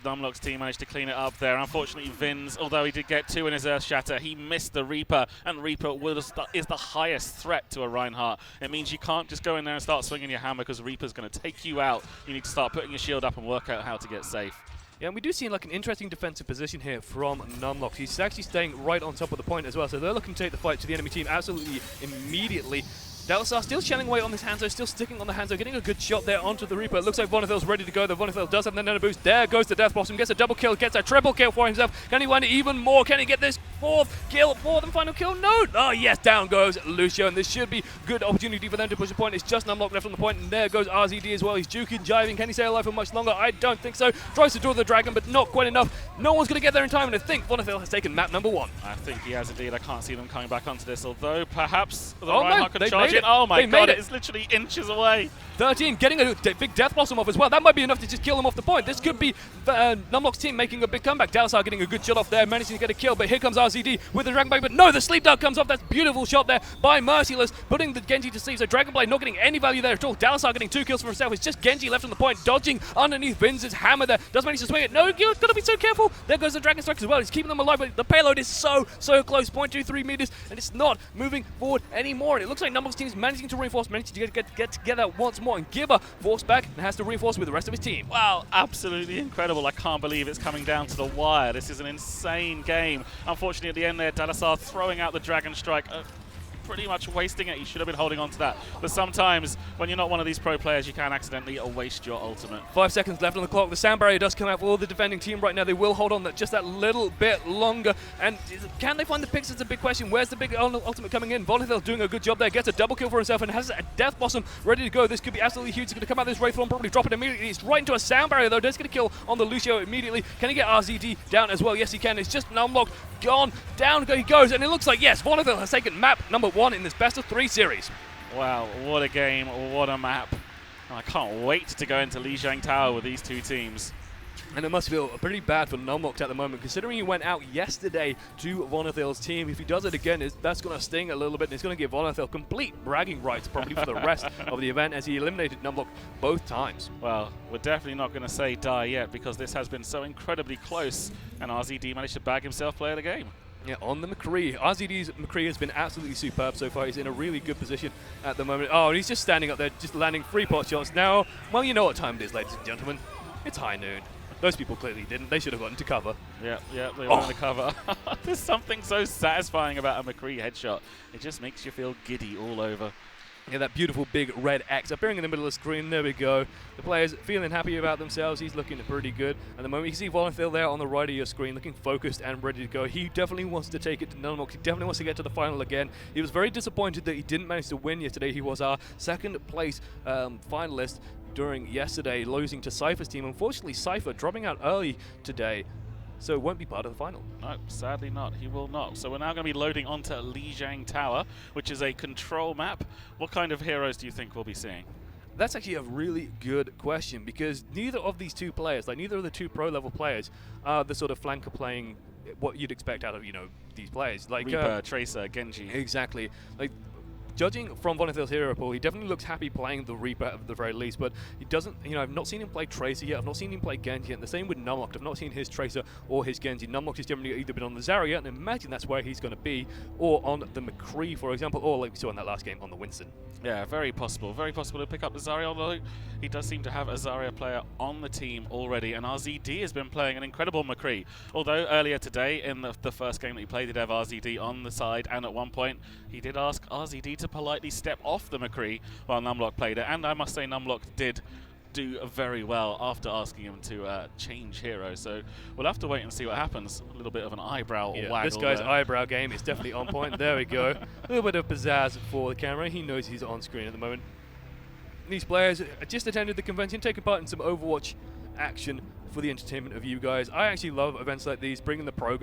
Numlock's team managed to clean it up there. Unfortunately, Vince, although he did get 2 in his Earth Shatter, he missed the Reaper, and Reaper is the highest threat to a Reinhardt. It means you can't just go in there and start swinging your hammer because Reaper's going to take you out. You need to start putting your shield up and work out how to get safe. Yeah, and we do see like an interesting defensive position here from Numlocked. He's actually staying right on top of the point as well, so they're looking to take the fight to the enemy team absolutely immediately. Dalsar still shelling away on this Hanzo, still sticking on the Hanzo, getting a good shot there onto the Reaper. It looks like Vonethil's ready to go. The Vonethil does have the nano boost. There goes the Death Blossom, gets a double kill, gets a triple kill for himself. Can he find it even more? Can he get this 4th kill, 4th and final kill? No! Oh yes, down goes Lucio, and this should be good opportunity for them to push the point. It's just Numlocked left on the point, and there goes RZD as well. He's juking, jiving. Can he stay alive for much longer? I don't think so. Tries to draw the dragon, but not quite enough. No one's going to get there in time, and I think Vonethil has taken map number 1. I think he has indeed. I can't see them coming back onto this, although perhaps the Oh, Reinhardt no, could charge made in. Oh my They god, made it. it's literally inches away. 13, getting a big Death Blossom off as well. That might be enough to just kill him off the point. This could be Numlock's team making a big comeback. Dalsar getting a good shot off there, managing to get a kill, but here comes RZD with the Dragon Blade, but no, the Sleep Dart comes off. That's a beautiful shot there by Merciless, putting the Genji to sleep. So Dragon Blade not getting any value there at all. Dalsar getting 2 kills for himself. It's just Genji left on the point, dodging underneath Vince's hammer there. Does manage to swing it. No, you've got to be so careful. There goes the Dragon Strike as well. He's keeping them alive, but the payload is so close, 0.23 meters, and it's not moving forward anymore. And it looks like Numlock's team is managing to reinforce, managing to get together once more, and Gibber forced back and has to reinforce with the rest of his team. Wow, absolutely incredible. I can't believe it's coming down to the wire. This is an insane game. Unfortunately, at the end there, Dalsar throwing out the Dragon Strike. Pretty much wasting it. He should have been holding on to that. But sometimes, when you're not one of these pro players, you can accidentally waste your ultimate. 5 seconds left on the clock. The sound barrier does come out for all the defending team right now. They will hold on just that little bit longer. And can they find the picks? It's a big question. Where's the big ultimate coming in? Vonethil doing a good job there. Gets a double kill for himself and has a Death Blossom ready to go. This could be absolutely huge. He's going to come out this Wraithform, probably drop it immediately. He's right into a sound barrier though. Does get a kill on the Lucio immediately. Can he get RZD down as well? Yes, he can. It's just Numlocked gone. Down he goes. And it looks like, yes, Vonethil has taken map number 1 in this best of 3 series. Wow, what a game, what a map. I can't wait to go into Lijiang Tower with these 2 teams. And it must feel pretty bad for Numlocked at the moment, considering he went out yesterday to Vonethil's team. If he does it again, that's going to sting a little bit, and it's going to give Vonethil complete bragging rights probably for the rest of the event, as he eliminated Numlocked both times. Well, we're definitely not going to say die yet, because this has been so incredibly close, and RZD managed to bag himself player of the game. Yeah, on the McCree. RZD's McCree has been absolutely superb so far. He's in a really good position at the moment. Oh, and he's just standing up there, just landing 3 pot shots. Now, well, you know what time it is, ladies and gentlemen. It's high noon. Those people clearly didn't. They should have gotten to cover. Yeah, they went to cover. There's something so satisfying about a McCree headshot. It just makes you feel giddy all over. Yeah, that beautiful big red X appearing in the middle of the screen. There we go. The players feeling happy about themselves. He's looking pretty good. At the moment, you can see Vonethil there on the right of your screen, looking focused and ready to go. He definitely wants to take it to Numlocked. He definitely wants to get to the final again. He was very disappointed that he didn't manage to win yesterday. He was our second place finalist during yesterday, losing to Cypher's team. Unfortunately, Cypher dropping out early today, so won't be part of the final. No, sadly not. He will not. So we're now going to be loading onto Lijiang Tower, which is a control map. What kind of heroes do you think we'll be seeing? That's actually a really good question, because neither of these two players, like neither of the two pro-level players, are the sort of flanker playing what you'd expect out of, you know, these players. Like Reaper, Tracer, Genji. Exactly. Like, judging from Vonethil's hero pool, he definitely looks happy playing the Reaper at the very least, but he doesn't, you know, I've not seen him play Tracer yet, I've not seen him play Genji yet, and the same with Numlocked. I've not seen his Tracer or his Genji. Numlocked has generally either been on the Zarya, and imagine that's where he's going to be, or on the McCree, for example, or like we saw in that last game, on the Winston. Yeah, very possible to pick up the Zarya, although he does seem to have a Zarya player on the team already, and RZD has been playing an incredible McCree. Although earlier today, in the first game that he played, he did have RZD on the side, and at one point, he did ask RZD to politely step off the McCree while Numlocked played it, and I must say Numlocked did do very well after asking him to change hero, so we'll have to wait and see what happens. A little bit of an eyebrow waggle. This guy's there. eyebrow game is definitely on point. There we go. A little bit of pizzazz for the camera. He knows he's on screen at the moment. These players just attended the convention, taking part in some Overwatch action for the entertainment of you guys. I actually love events like these, bringing the pro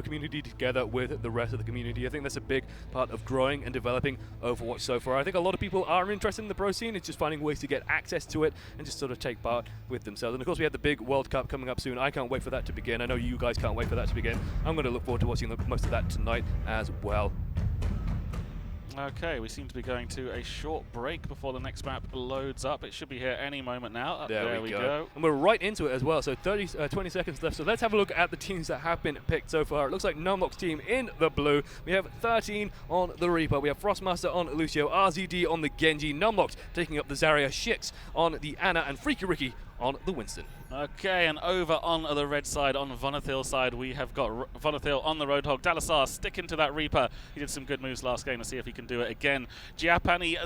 community together with the rest of the community. I think that's a big part of growing and developing Overwatch so far. I think a lot of people are interested in the pro scene. It's just finding ways to get access to it and just sort of take part with themselves. And of course, we have the big World Cup coming up soon. I can't wait for that to begin. I know you guys can't wait for that to begin. I'm going to look forward to watching most of that tonight as well. Okay, we seem to be going to a short break before the next map loads up. It should be here any moment now. There we go. And we're right into it as well, so 20 seconds left. So let's have a look at the teams that have been picked so far. It looks like Numlock's team in the blue. We have 13 on the Reaper. We have Frostmaster on Lucio, RZD on the Genji, Numlocked taking up the Zarya, Shix on the Ana, and Freaky Ricky on the Winston. Okay, and over on the red side, on Vonethil's side, we have got Vonethil on the Roadhog. Dalasar sticking to that Reaper. He did some good moves last game. Let's see if he can do it again. Giapani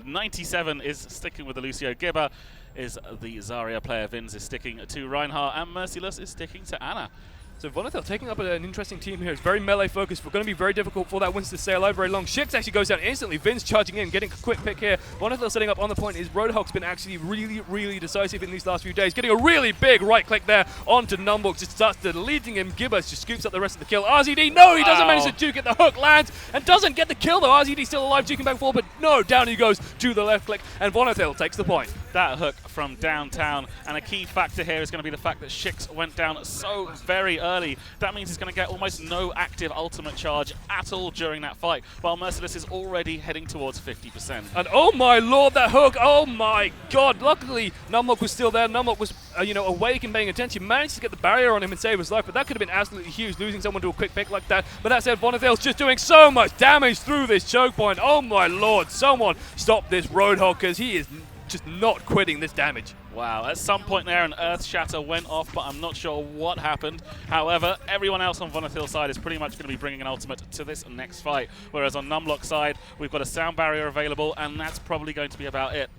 97 is sticking with the Lucio. Gibber is the Zarya player. Vinz is sticking to Reinhardt, and Merciless is sticking to Ana. So Vonethil taking up an interesting team here. It's very melee focused. It's going to be very difficult for that Winston to stay alive very long. Shix actually goes down instantly. Vince charging in, getting a quick pick here. Vonethil setting up on the point. His Roadhog's been actually really decisive in these last few days. Getting a really big right click there onto Numlocked. Just starts deleting him. Gibbers just scoops up the rest of the kill. RZD, no, he doesn't manage to duke it. The hook lands and doesn't get the kill though. RZD still alive, duking back forward, but no, down he goes to the left click, and Vonethil takes the point. That hook from downtown, and a key factor here is going to be the fact that Shix went down so very early. That means he's going to get almost no active ultimate charge at all during that fight, while Merciless is already heading towards 50%. And oh my lord, that hook, oh my god. Luckily, Numlocked was still there. Numlocked was, awake and paying attention. Managed to get the barrier on him and save his life, but that could have been absolutely huge, losing someone to a quick pick like that. But that said, Vonethil's just doing so much damage through this choke point. Oh my lord, someone stop this Roadhog, because he is just not quitting this damage. Wow, at some point there an Earth Shatter went off, but I'm not sure what happened. However, everyone else on Vonethil's side is pretty much going to be bringing an ultimate to this next fight, whereas on Numlock's side, we've got a sound barrier available, and that's probably going to be about it.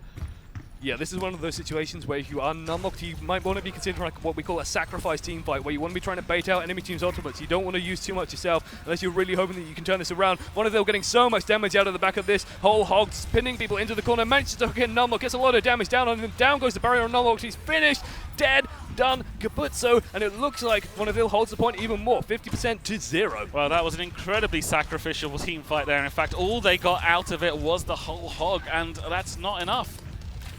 Yeah, this is one of those situations where if you are Numlocked, you might want to be considering like what we call a sacrifice team fight, where you want to be trying to bait out enemy team's ultimates. You don't want to use too much yourself unless you're really hoping that you can turn this around. Vonethil getting so much damage out of the back of this whole hog, spinning people into the corner, manages to hook in Numlocked, gets a lot of damage down on him. Down goes the barrier on Numlocked. He's finished, dead, done, kaputso, and it looks like Vonethil holds the point even more, 50% to 0. Well, that was an incredibly sacrificial team fight there. In fact, all they got out of it was the whole hog, and that's not enough.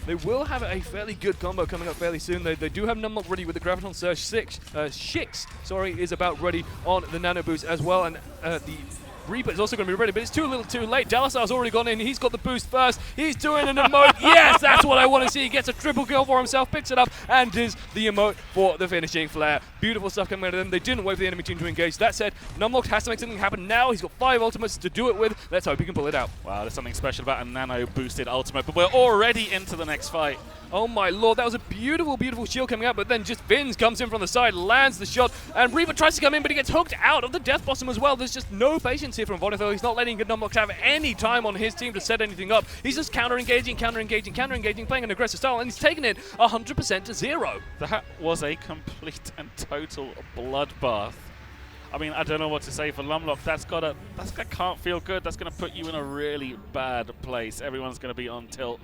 They will have a fairly good combo coming up fairly soon. They do have Numlocked ready with the Graviton Surge 6. Shix, sorry, is about ready on the Nano Boost as well, and the Reaper is also going to be ready, but it's too little too late. Dalasar's already gone in. He's got the boost first. He's doing an emote. Yes, that's what I want to see. He gets a triple kill for himself, picks it up, and does the emote for the finishing flare. Beautiful stuff coming out of them. They didn't wait for the enemy team to engage. That said, Numlocked has to make something happen now. He's got 5 ultimates to do it with. Let's hope he can pull it out. Wow, there's something special about a nano boosted ultimate, but we're already into the next fight. Oh my lord, that was a beautiful, beautiful shield coming out, but then just Vince comes in from the side, lands the shot, and Reaper tries to come in, but he gets hooked out of the Death Blossom as well. There's just no patience here from Vonethil. He's not letting Numlocked have any time on his team to set anything up. He's just counter-engaging, counter-engaging, counter-engaging, playing an aggressive style, and he's taking it 100% to 0. That was a complete and total bloodbath. I mean, I don't know what to say for Numlocked. That can't feel good. That's going to put you in a really bad place. Everyone's going to be on tilt.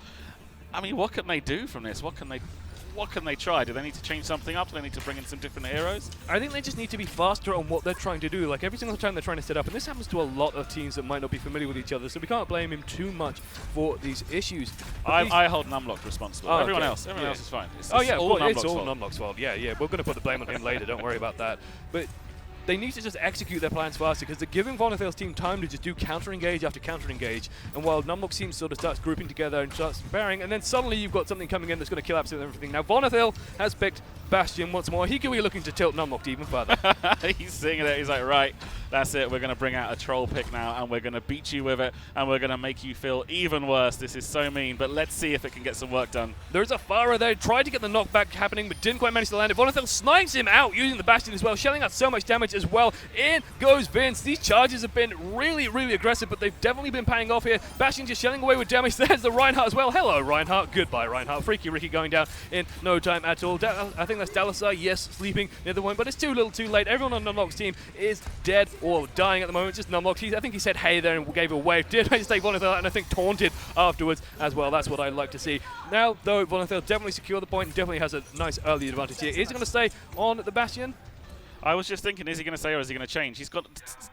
I mean, what can they do from this? What can they try? Do they need to change something up? Do they need to bring in some different heroes? I think they just need to be faster on what they're trying to do. Like every single time they're trying to set up, and this happens to a lot of teams that might not be familiar with each other, so we can't blame him too much for these issues. I hold Numlocked responsible. Oh, everyone okay. else is fine. It's Oh yeah, all it's all fault. Numlocked's fault. Yeah, we're going to put the blame on him later. Don't worry about that. But they need to just execute their plans faster because they're giving Vonethil's team time to just do counter-engage after counter-engage. And while Numlocked team sort of starts grouping together and starts preparing, and then suddenly you've got something coming in that's going to kill absolutely everything. Now Vonethil has picked Bastion once more. He could be looking to tilt Numlocked even further. He's seeing it. He's like, right, that's it. We're going to bring out a troll pick now, and we're going to beat you with it, and we're going to make you feel even worse. This is so mean, but let's see if it can get some work done. There's a Pharah there. Tried to get the knockback happening, but didn't quite manage to land it. Vonethil snipes him out using the Bastion as well, shelling out so much damage as well. In goes Vince. These charges have been really, really aggressive, but they've definitely been paying off here. Bastion just shelling away with damage. There's the Reinhardt as well. Hello, Reinhardt. Goodbye, Reinhardt. Freaky Ricky going down in no time at all. I think that's Dalasar. Yes, sleeping near the point, but it's too little too late. Everyone on Numlocked's team is dead or dying at the moment. Just Numlocked. I think he said hey there and gave a wave. Did manage to take Vonethil out, and I think taunted afterwards as well. That's what I'd like to see. Now, though, Vonethil definitely secure the point and definitely has a nice early advantage here. Is he going to stay on the Bastion? I was just thinking, is he going to stay or is he going to change? He's got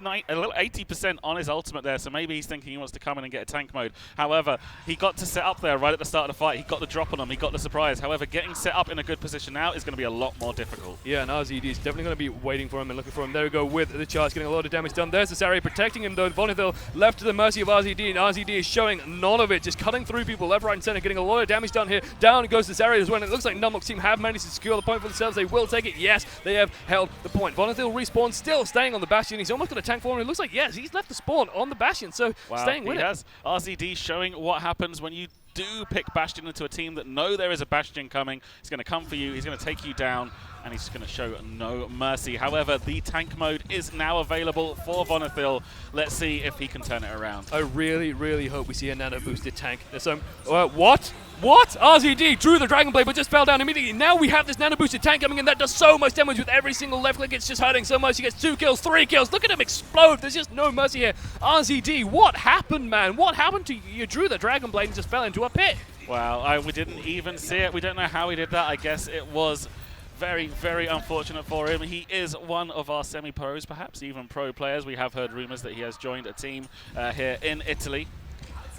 a little 80% on his ultimate there, so maybe he's thinking he wants to come in and get a tank mode. However, he got to set up there right at the start of the fight. He got the drop on him. He got the surprise. However, getting set up in a good position now is going to be a lot more difficult. Yeah, and RZD is definitely going to be waiting for him and looking for him. There we go with the charge, getting a lot of damage done. There's the Saria protecting him, though. Vonethil left to the mercy of RZD, and RZD is showing none of it, just cutting through people left, right, and center, getting a lot of damage done here. Down goes the Saria as well, and it looks like Numlock's team have managed to secure the point for themselves. They will take it. Yes, they have held the point. Vonethil respawn, still staying on the Bastion. He's almost got a tank for him. It looks like, yes, he's left the spawn on the Bastion, so staying with it. RZD showing what happens when you do pick Bastion into a team that know there is a Bastion coming. He's going to come for you. He's going to take you down, and he's going to show no mercy. However, the tank mode is now available for Vonethil. Let's see if he can turn it around. I really, really hope we see a nano boosted tank. There's some what? RZD drew the Dragon Blade but just fell down immediately. Now we have this nano boosted tank coming in that does so much damage with every single left click. It's just hurting so much. He gets 2 kills, 3 kills. Look at him explode. There's just no mercy here. RZD, what happened, man? What happened to you? You drew the Dragon Blade and just fell into a pit. Wow, we didn't even see it. We don't know how he did that. I guess it was very, very unfortunate for him. He is one of our semi-pros, perhaps even pro players. We have heard rumors that he has joined a team here in Italy.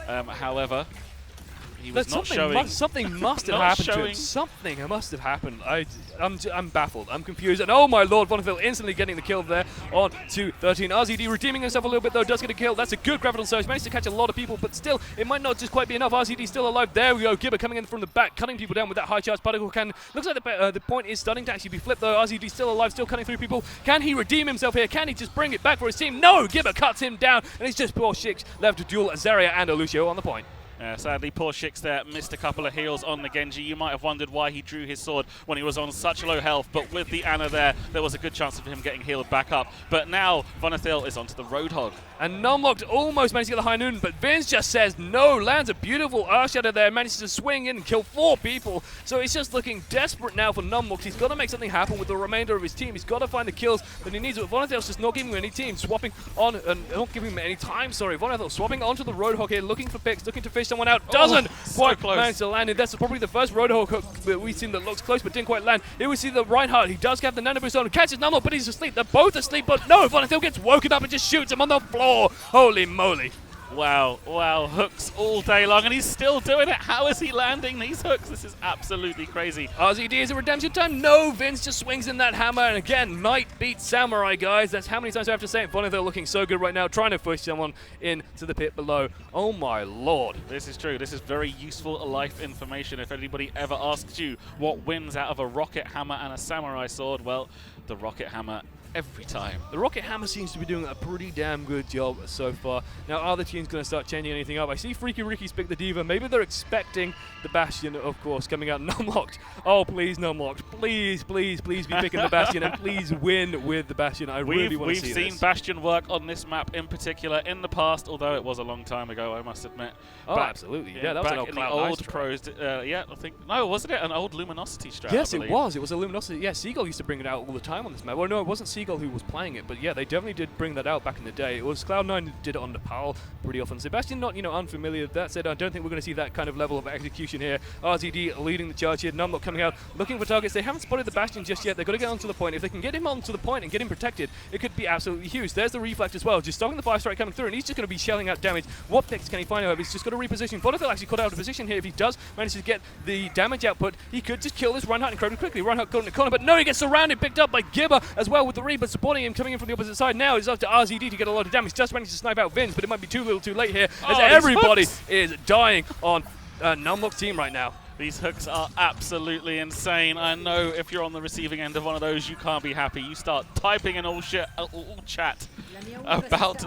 However, he was not showing. Something must have happened to him. Something must have happened. I'm baffled. I'm confused. And oh my lord, Vonethil instantly getting the kill there on 2-13. RZD redeeming himself a little bit though, does get a kill. That's a good Graviton Surge. Managed to catch a lot of people, but still, it might not just quite be enough. RZD still alive. There we go. Gibber coming in from the back, cutting people down with that high charge particle cannon. Looks like the point is starting to actually be flipped though. RZD still alive, still cutting through people. Can he redeem himself here? Can he just bring it back for his team? No! Gibber cuts him down, and it's just poor Shix left to duel Zarya and Lucio on the point. Sadly, poor Shix there missed a couple of heals on the Genji. You might have wondered why he drew his sword when he was on such low health, but with the Ana there was a good chance of him getting healed back up. But now Vonethil is onto the Roadhog. And Numlocked almost managed to get the high noon, but Vince just says no, lands a beautiful Earthshatter there, manages to swing in and kill 4 people. So he's just looking desperate now for Numlocked. He's got to make something happen with the remainder of his team. He's got to find the kills that he needs, but Vonethil's just not giving him any team, swapping on, not giving him any time, sorry. Vonethil swapping onto the Roadhog here, looking for picks, looking to fish someone out. Doesn't quite manage to land it. That's probably the first Roadhog hook that we've seen that looks close but didn't quite land. Here we see the Reinhardt. He does have the nano boost on, catches Numlocked, but he's asleep. They're both asleep, but no, Vonethil gets woken up and just shoots him on the floor. Holy moly. Wow, wow, hooks all day long, and he's still doing it. How is he landing these hooks? This is absolutely crazy. RZD is a redemption time. No, Vince just swings in that hammer, and again, Knight beats Samurai, guys. That's how many times I have to say it. Vonethil looking so good right now, trying to push someone into the pit below. Oh my lord. This is true. This is very useful life information. If anybody ever asks you what wins out of a rocket hammer and a samurai sword, well, the rocket hammer every time. The Rocket Hammer seems to be doing a pretty damn good job so far. Now, are the teams going to start changing anything up? I see Freaky Ricky's pick the Diva. Maybe they're expecting the Bastion, of course, coming out. Numlocked. Oh, please, Numlocked. Please, please, please be picking the Bastion, and please win with the Bastion. I really want to see this. We've seen Bastion work on this map in particular in the past, although it was a long time ago, I must admit. Oh, absolutely. Yeah, that was an old Cloud9 pros. Yeah, I think. No, wasn't it an old Luminosity strat? Yes, it was. It was a Luminosity. Yeah, Seagull used to bring it out all the time on this map. Well, no, it wasn't Seagull who was playing it, but yeah, they definitely did bring that out back in the day. It was Cloud9 who did it on Nepal pretty often. Sebastian, not unfamiliar with that. Said I don't think we're going to see that kind of level of execution here. RZD leading the charge here. Numlocked coming out, looking for targets. They haven't spotted the Bastion just yet. They've got to get onto the point. If they can get him onto the point and get him protected, it could be absolutely huge. There's the reflect as well, just stopping the 5-strike coming through, and he's just going to be shelling out damage. What picks can he find? However, he's just got to reposition. Vonethil actually caught out of position here. If he does manage to get the damage output, he could just kill this Reinhardt incredibly quickly. Reinhardt caught in the corner, but no, he gets surrounded, picked up by Gibber as well with the Reaper supporting him, coming in from the opposite side. Now it's up to RZD to get a lot of damage. Just managed to snipe out Vince, but it might be too little too late here, as everybody is dying on Numlocked team right now. These hooks are absolutely insane. I know if you're on the receiving end of one of those, you can't be happy. You start typing in all chat about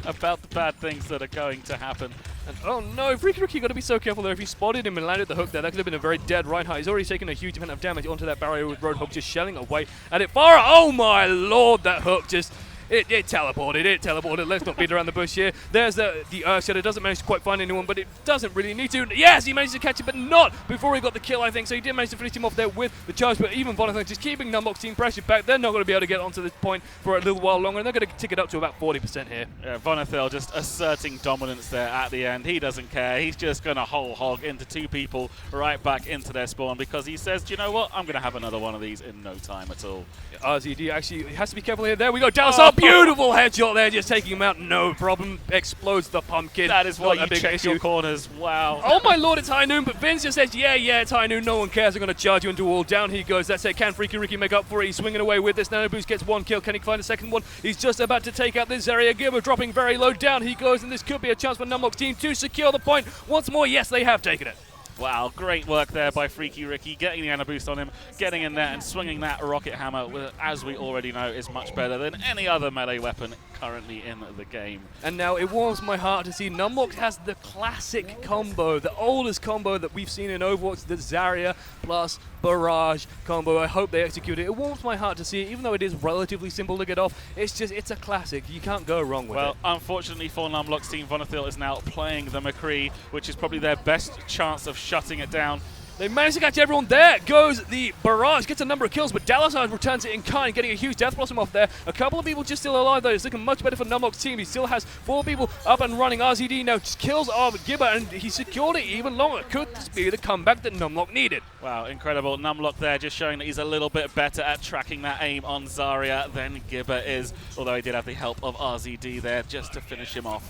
about the bad things that are going to happen. And oh no, Freaky Ricky got to be so careful there. If he spotted him and landed the hook there, that could have been a very dead Reinhardt. He's already taken a huge amount of damage onto that barrier with Roadhog just shelling away at it. Farah, oh my lord, that hook just... It teleported. Let's not beat around the bush here. There's the Earthshatter. Doesn't manage to quite find anyone, but it doesn't really need to. Yes, he managed to catch it, but not before he got the kill, I think. So he did manage to finish him off there with the charge, but even Vonethil just keeping Numlocked team pressured back. They're not going to be able to get onto this point for a little while longer, and they're going to tick it up to about 40% here. Yeah, Vonethil just asserting dominance there at the end. He doesn't care. He's just going to whole hog into two people right back into their spawn because he says, do you know what? I'm going to have another one of these in no time at all. Yeah, RZD actually has to be careful here. There we go. Dallas, beautiful headshot there, just taking him out, no problem. Explodes the pumpkin. That is why you check your corners. Wow. Oh my lord, it's High Noon, but Vince just says, yeah, it's High Noon. No one cares. I'm going to charge you into a wall. Down he goes. That's it. Can Freaky Ricky make up for it? He's swinging away with this. Nano Boost gets one kill. Can he find a second one? He's just about to take out this area. Gibber dropping very low. Down he goes, and this could be a chance for Numlocked team to secure the point once more. Yes, they have taken it. Wow, great work there by Freaky Ricky, getting the Nano Boost on him, getting in there and swinging that rocket hammer, as we already know, is much better than any other melee weapon currently in the game. And now it warms my heart to see Numlocked has the classic combo, the oldest combo that we've seen in Overwatch, the Zarya plus Barrage combo. I hope they execute it. It warms my heart to see it, even though it is relatively simple to get off. It's a classic. You can't go wrong with it. Well, unfortunately for Numlocked's team, Vonethil is now playing the McCree, which is probably their best chance of shutting it down. They managed to catch everyone. There goes the Barrage. Gets a number of kills, but Dallas returns it in kind, getting a huge Death Blossom off there. A couple of people just still alive, though. It's looking much better for Numlock's team. He still has 4 people up and running. RZD now just kills off Gibber, and he secured it even longer. Could this be the comeback that Numlocked needed? Wow, incredible. Numlocked there just showing that he's a little bit better at tracking that aim on Zarya than Gibber is, although he did have the help of RZD there just to finish him off.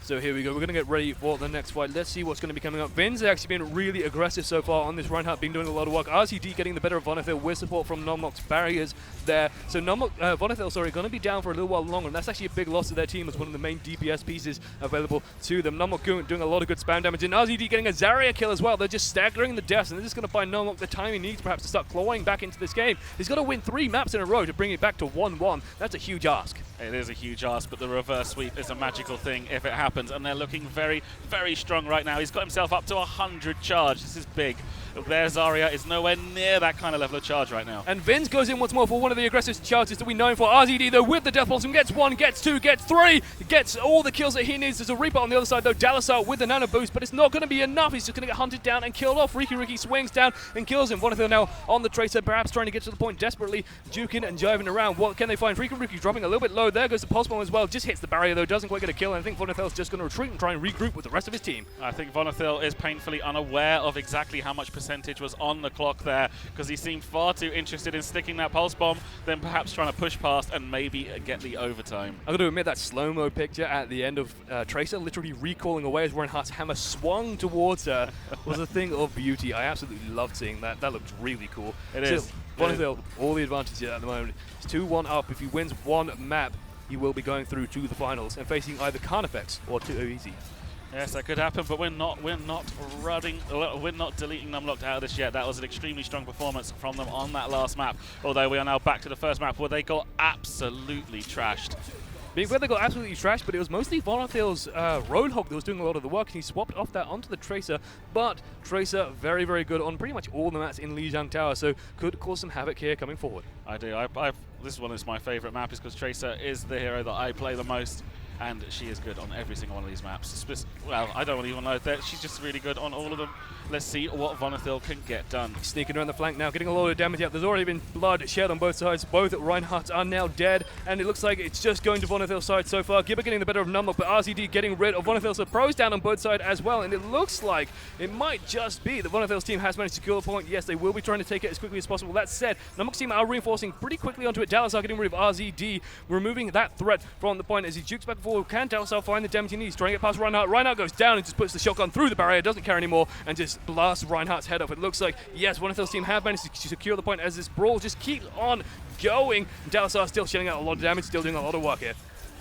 So here we go. We're going to get ready for the next fight. Let's see what's going to be coming up. Vin's actually been really aggressive so far on this Reinhardt, been doing a lot of work. RZD getting the better of Vonethil with support from Numlocked's barriers there. So Vonethil, going to be down for a little while longer, and that's actually a big loss to their team as one of the main DPS pieces available to them. Numlocked doing a lot of good spam damage, and RZD getting a Zarya kill as well. They're just staggering the deaths, and they're just going to find Numlocked the time he needs perhaps to start clawing back into this game. He's got to win 3 maps in a row to bring it back to 1-1. That's a huge ask. It is a huge ask, but the reverse sweep is a magical thing if it happens, and they're looking very, very strong right now. He's got himself up to 100 charge. This is big. There, Zarya is nowhere near that kind of level of charge right now. And Vince goes in once more for one of the aggressive charges that we know him for. RZD, though, with the Death Blossom, gets 1, gets 2, gets 3, gets all the kills that he needs. There's a Reaper on the other side, though. Dallasar with the Nano Boost, but it's not going to be enough. He's just going to get hunted down and killed off. Freaky Ricky swings down and kills him. Vonethil now on the Tracer, perhaps trying to get to the point, desperately juking and jiving around. What can they find? Freaky Ricky dropping a little bit low. There goes the Pulse Bomb as well. Just hits the barrier, though. Doesn't quite get a kill. And I think Vonethil's just going to retreat and try and regroup with the rest of his team. I think Vonethil is painfully unaware of exactly how much percentage percentage was on the clock there, because he seemed far too interested in sticking that pulse bomb than perhaps trying to push past and maybe get the overtime. I've got to admit, that slow-mo picture at the end of Tracer literally recalling away as Reinhardt's hammer swung towards her was a thing of beauty. I absolutely loved seeing that. That looked really cool. It is. Vonethil, all the advantages at the moment. It's 2-1 up. If he wins one map, he will be going through to the finals and facing either Carnifex or 2-Easy. Yes, that could happen, but we're not deleting Numlocked out of this yet. That was an extremely strong performance from them on that last map. Although we are now back to the first map where they got absolutely trashed. Being fair, they got absolutely trashed, but it was mostly Vonethil's Roadhog that was doing a lot of the work, and he swapped off that onto the Tracer. But Tracer, very, very good on pretty much all the maps in Lijiang Tower, so could cause some havoc here coming forward. I do. This one is my favorite map, is because Tracer is the hero that I play the most, and she is good on every single one of these maps. Well, I don't even know that. She's just really good on all of them. Let's see what Vonethil can get done. Sneaking around the flank now, getting a lot of damage out. There's already been blood shed on both sides. Both Reinhardt are now dead, and it looks like it's just going to Vonethil's side so far. Gibber getting the better of Numlocked, but RZD getting rid of Vonethil. So pros down on both sides as well, and it looks like it might just be that Vonethil's team has managed to secure the point. Yes, they will be trying to take it as quickly as possible. That said, Numlock's team are reinforcing pretty quickly onto it. Dallas are getting rid of RZD, removing that threat from the point as he jukes back and forward. Can Dallas find the damage he needs? Trying to get past Reinhardt. Reinhardt goes down and just puts the shotgun through the barrier, doesn't care anymore, and just blasts Reinhardt's head off. It looks like, yes, Vonethil's team have managed to secure the point as this brawl just keeps on going. Dallas are still shelling out a lot of damage, still doing a lot of work here.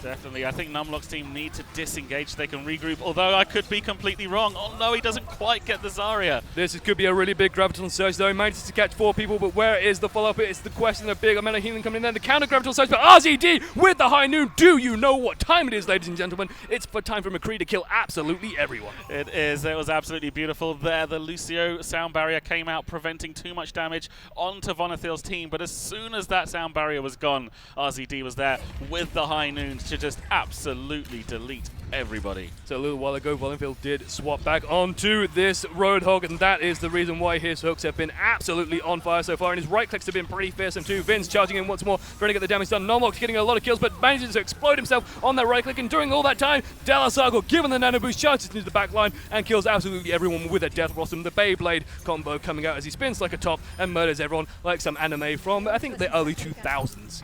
Definitely. I think Numlock's team need to disengage so they can regroup, although I could be completely wrong. Oh no, he doesn't quite get the Zarya. This could be a really big Graviton Surge though. He manages to catch 4 people, but where is the follow-up? It's the question. A big amount of healing coming in there. The counter Graviton Surge, but RZD with the high noon. Do you know what time it is, ladies and gentlemen? It's for time for McCree to kill absolutely everyone. It is. It was absolutely beautiful there. The Lucio sound barrier came out, preventing too much damage onto Vonethil's team, but as soon as that sound barrier was gone, RZD was there with the high noon to just absolutely delete everybody. So a little while ago, Vonethil did swap back onto this Roadhog, and that is the reason why his hooks have been absolutely on fire so far, and his right clicks have been pretty fearsome too. Vince charging in once more, trying to get the damage done. Numlocked getting a lot of kills, but manages to explode himself on that right click, and during all that time, Dalasargo, given the nano boost, charges into the back line and kills absolutely everyone with a Death Blossom. The Beyblade combo coming out as he spins like a top and murders everyone like some anime from, I think, the early 2000s.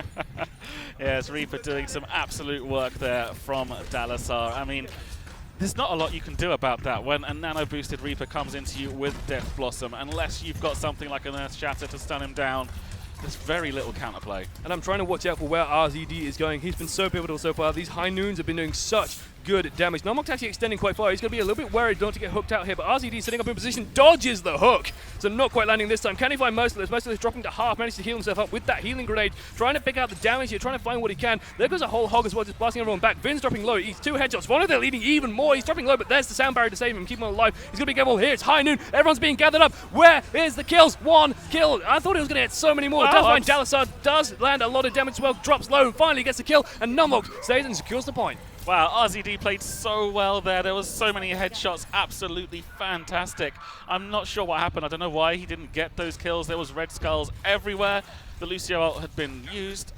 Yes, Reaper doing some absolute work there from Dalasar. I mean, there's not a lot you can do about that when a nano-boosted Reaper comes into you with Death Blossom, unless you've got something like an Earth Shatter to stun him down. There's very little counterplay. And I'm trying to watch out for where RZD is going. He's been so pivotal so far. These high noons have been doing such good damage. Numlocked actually extending quite far. He's going to be a little bit worried not to get hooked out here, but RZD sitting up in position, dodges the hook. So not quite landing this time. Can he find Merciless? Merciless dropping to half, managed to heal himself up with that healing grenade, trying to pick out the damage here, trying to find what he can. There goes a whole hog as well, just blasting everyone back. Vin's dropping low. He's 2 headshots. Vonethil leading even more. He's dropping low, but there's the sound barrier to save him, keep him alive. He's going to be careful here. It's high noon. Everyone's being gathered up. Where is the kills? 1 kill. I thought he was going to hit so many more. Does find Dalasar, does land a lot of damage as well, drops low and finally gets the kill, and Numlocked stays and secures the point. Wow, RZD played so well there. There was so many headshots, absolutely fantastic. I'm not sure what happened. I don't know why he didn't get those kills. There was red skulls everywhere. The Lucio ult had been used.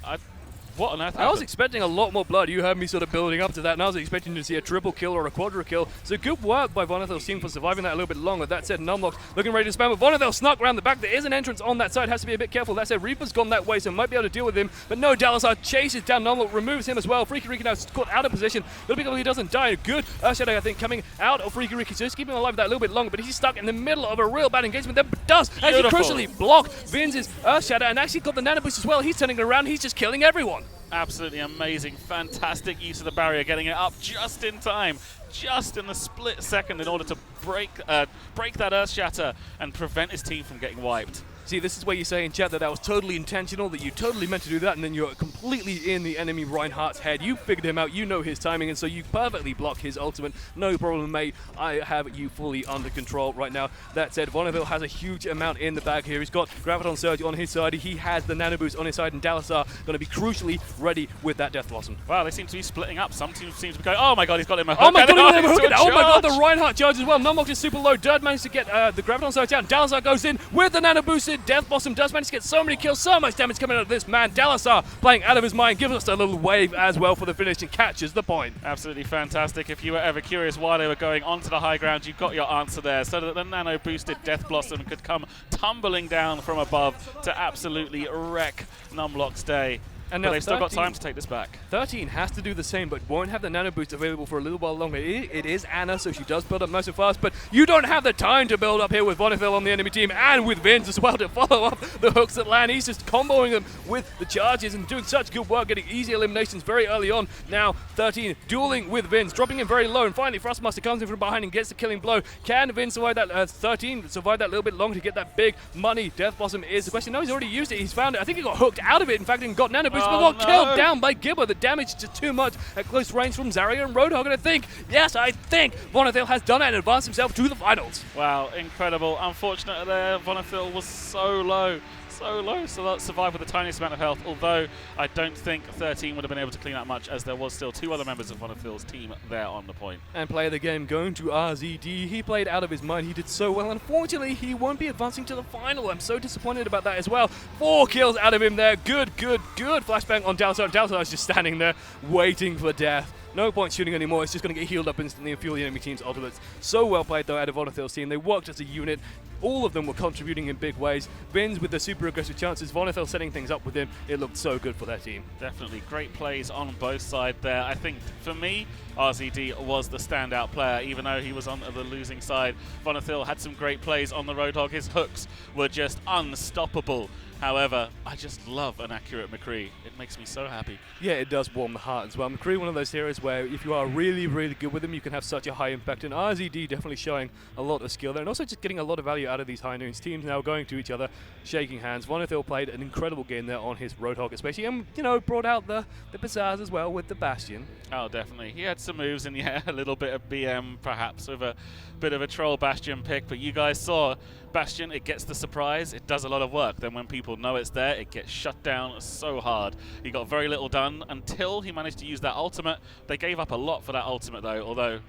What on earth happened? I was expecting a lot more blood. You heard me sort of building up to that, and I was expecting to see a triple kill or a quadra kill. So good work by Vonethil's team for surviving that a little bit longer. That said, Numlocked looking ready to spam, but Vonethil snuck around the back. There is an entrance on that side, has to be a bit careful. That said, Reaper's gone that way, so might be able to deal with him. But no, Dalasar chases down Numlocked, removes him as well. Freaky Ricky now caught out of position. Little bit he doesn't die. Good Earthshadow, I think, coming out of Freaky Ricky. So just keeping him alive that a little bit longer, but he's stuck in the middle of a real bad engagement there, but does actually crucially block Vince's Earthshadow and actually got the nano boost as well. He's turning it around. He's just killing everyone. Absolutely amazing, fantastic use of the barrier, getting it up just in time, just in the split second in order to break that Earth Shatter and prevent his team from getting wiped. See, this is where you say in chat that that was totally intentional, that you totally meant to do that, and then you're completely in the enemy Reinhardt's head. You figured him out, you know his timing, and so you perfectly block his ultimate. No problem, mate. I have you fully under control right now. That said, Vonethil has a huge amount in the bag here. He's got Graviton Surge on his side. He has the Nano Boost on his side, and Dalasar going to be crucially ready with that Death Blossom. Wow, they seem to be splitting up. Some teams seem to be going, oh my god, he's got him a hook. Oh my god, he's got him a hook. Oh my god, the Reinhardt charge as well. Numlocked is super low. Dirt managed to get the Graviton Surge out. Dalasar goes in with the Nano Boost boosted. Death Blossom does manage to get so many kills, so much damage coming out of this man. Dalasar playing out of his mind, gives us a little wave as well for the finish and catches the point. Absolutely fantastic. If you were ever curious why they were going onto the high ground, you got your answer there, so that the nano boosted Death Blossom could come tumbling down from above to absolutely wreck Numlocked's day. And but now they've still got time to take this back. 13 has to do the same, but won't have the nano boost available for a little while longer. It is Anna, so she does build up nice and fast, but you don't have the time to build up here with Vonethil on the enemy team and with Vince as well to follow up the hooks that land. He's just comboing them with the charges and doing such good work, getting easy eliminations very early on. Now 13 dueling with Vince, dropping him very low, and finally Frostmaster comes in from behind and gets the killing blow. Can Vince survive that? 13 survive that little bit longer to get that big money? Death Blossom is the question. No, he's already used it. He's found it. I think he got hooked out of it, in fact, and got nano boost, but got killed down by Gibber. The damage is just too much at close range from Zarya and Roadhog, and I think Vonethil has done it and advanced himself to the finals. Wow, incredible. Unfortunately there, Vonethil was so low, so that survived with the tiniest amount of health, although I don't think 13 would have been able to clean that much, as there was still two other members of Vonethil's team there on the point. And player of the game going to RZD. He played out of his mind. He did so well. Unfortunately, he won't be advancing to the final. I'm so disappointed about that as well. 4 kills out of him there. Good flashbang on Dalasar. Dalasar is just standing there waiting for death. No point shooting anymore. It's just going to get healed up instantly and fuel the enemy team's ultimates. So well played, though, out of Vonethil's team. They worked as a unit. All of them were contributing in big ways. Vince with the super aggressive chances. Vonethil setting things up with him. It looked so good for their team. Definitely. Great plays on both sides there. I think, for me, RZD was the standout player, even though he was on the losing side. Vonethil had some great plays on the Roadhog. His hooks were just unstoppable. However, I just love an accurate McCree. It makes me so happy. Yeah, it does warm the heart as well. McCree, one of those heroes where if you are really, really good with him, you can have such a high impact. And RZD definitely showing a lot of skill there, and also just getting a lot of value out of these high noons. Teams now going to each other, shaking hands. Vonethil played an incredible game there on his Roadhog especially, and, you know, brought out the pizzazz as well with the Bastion. Oh, definitely. He had some moves, and yeah, a little bit of BM perhaps with a bit of a troll Bastion pick, but you guys saw Bastion, it gets the surprise, it does a lot of work. Then when people know it's there, it gets shut down so hard. He got very little done until he managed to use that ultimate. They gave up a lot for that ultimate though, although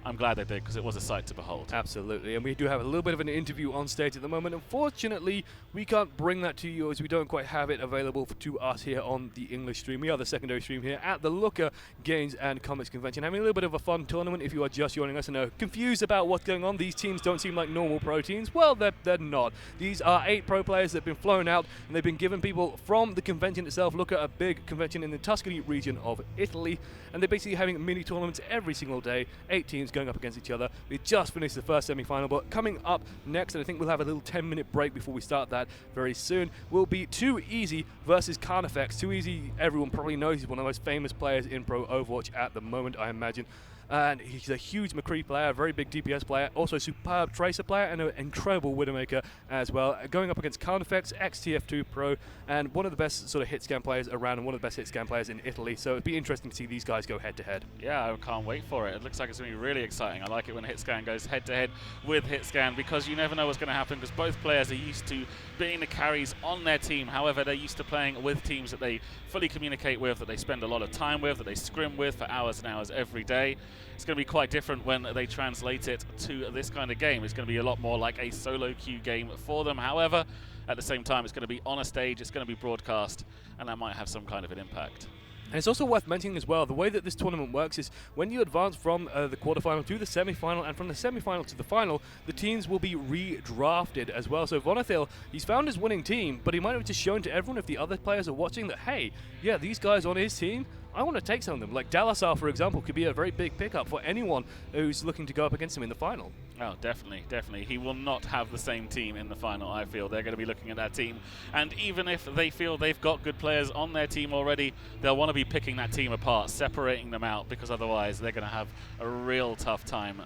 I'm glad they did, because it was a sight to behold. Absolutely, and we do have a little bit of an interview on stage at the moment. Unfortunately, we can't bring that to you as we don't quite have it available to us here on the English stream. We are the secondary stream here at the Lucca Games and Comics Convention, having a little bit of a fun tournament. If you are just joining us and are confused about what's going on, these teams don't seem like normal pro teams. Well, they're not. These are 8 pro players that have been flown out, and they've been given people from the convention itself. Lucca, a big convention in the Tuscany region of Italy, and they're basically having mini tournaments every single day. 8 teams going up against each other. We just finished the first semi-final, but coming up next, and I think we'll have a little 10-minute break before we start that very soon, will be Too Easy versus Carnifex. Too Easy, everyone probably knows, he's one of the most famous players in pro Overwatch at the moment, I imagine. And he's a huge McCree player, a very big DPS player, also a superb Tracer player, and an incredible Widowmaker as well. Going up against Carnifex, ex-TF2 pro, and one of the best sort of hit scan players around, and one of the best hit scan players in Italy. So it'd be interesting to see these guys go head-to-head. Yeah, I can't wait for it. It looks like it's going to be really exciting. I like it when Hitscan goes head-to-head with Hitscan, because you never know what's going to happen, because both players are used to being the carries on their team. However, they're used to playing with teams that they fully communicate with, that they spend a lot of time with, that they scrim with for hours and hours every day. It's going to be quite different when they translate it to this kind of game. It's going to be a lot more like a solo queue game for them. However, at the same time, it's going to be on a stage, it's going to be broadcast, and that might have some kind of an impact. And it's also worth mentioning as well, the way that this tournament works is when you advance from the quarterfinal to the semi-final, and from the semi-final to the final, the teams will be redrafted as well. So Vonethil, he's found his winning team, but he might have just shown to everyone, if the other players are watching, that, hey, yeah, these guys on his team, I want to take some of them. Like Dalasar, for example, could be a very big pickup for anyone who's looking to go up against him in the final. Oh, definitely, definitely. He will not have the same team in the final, I feel. They're going to be looking at that team. And even if they feel they've got good players on their team already, they'll want to be picking that team apart, separating them out, because otherwise they're going to have a real tough time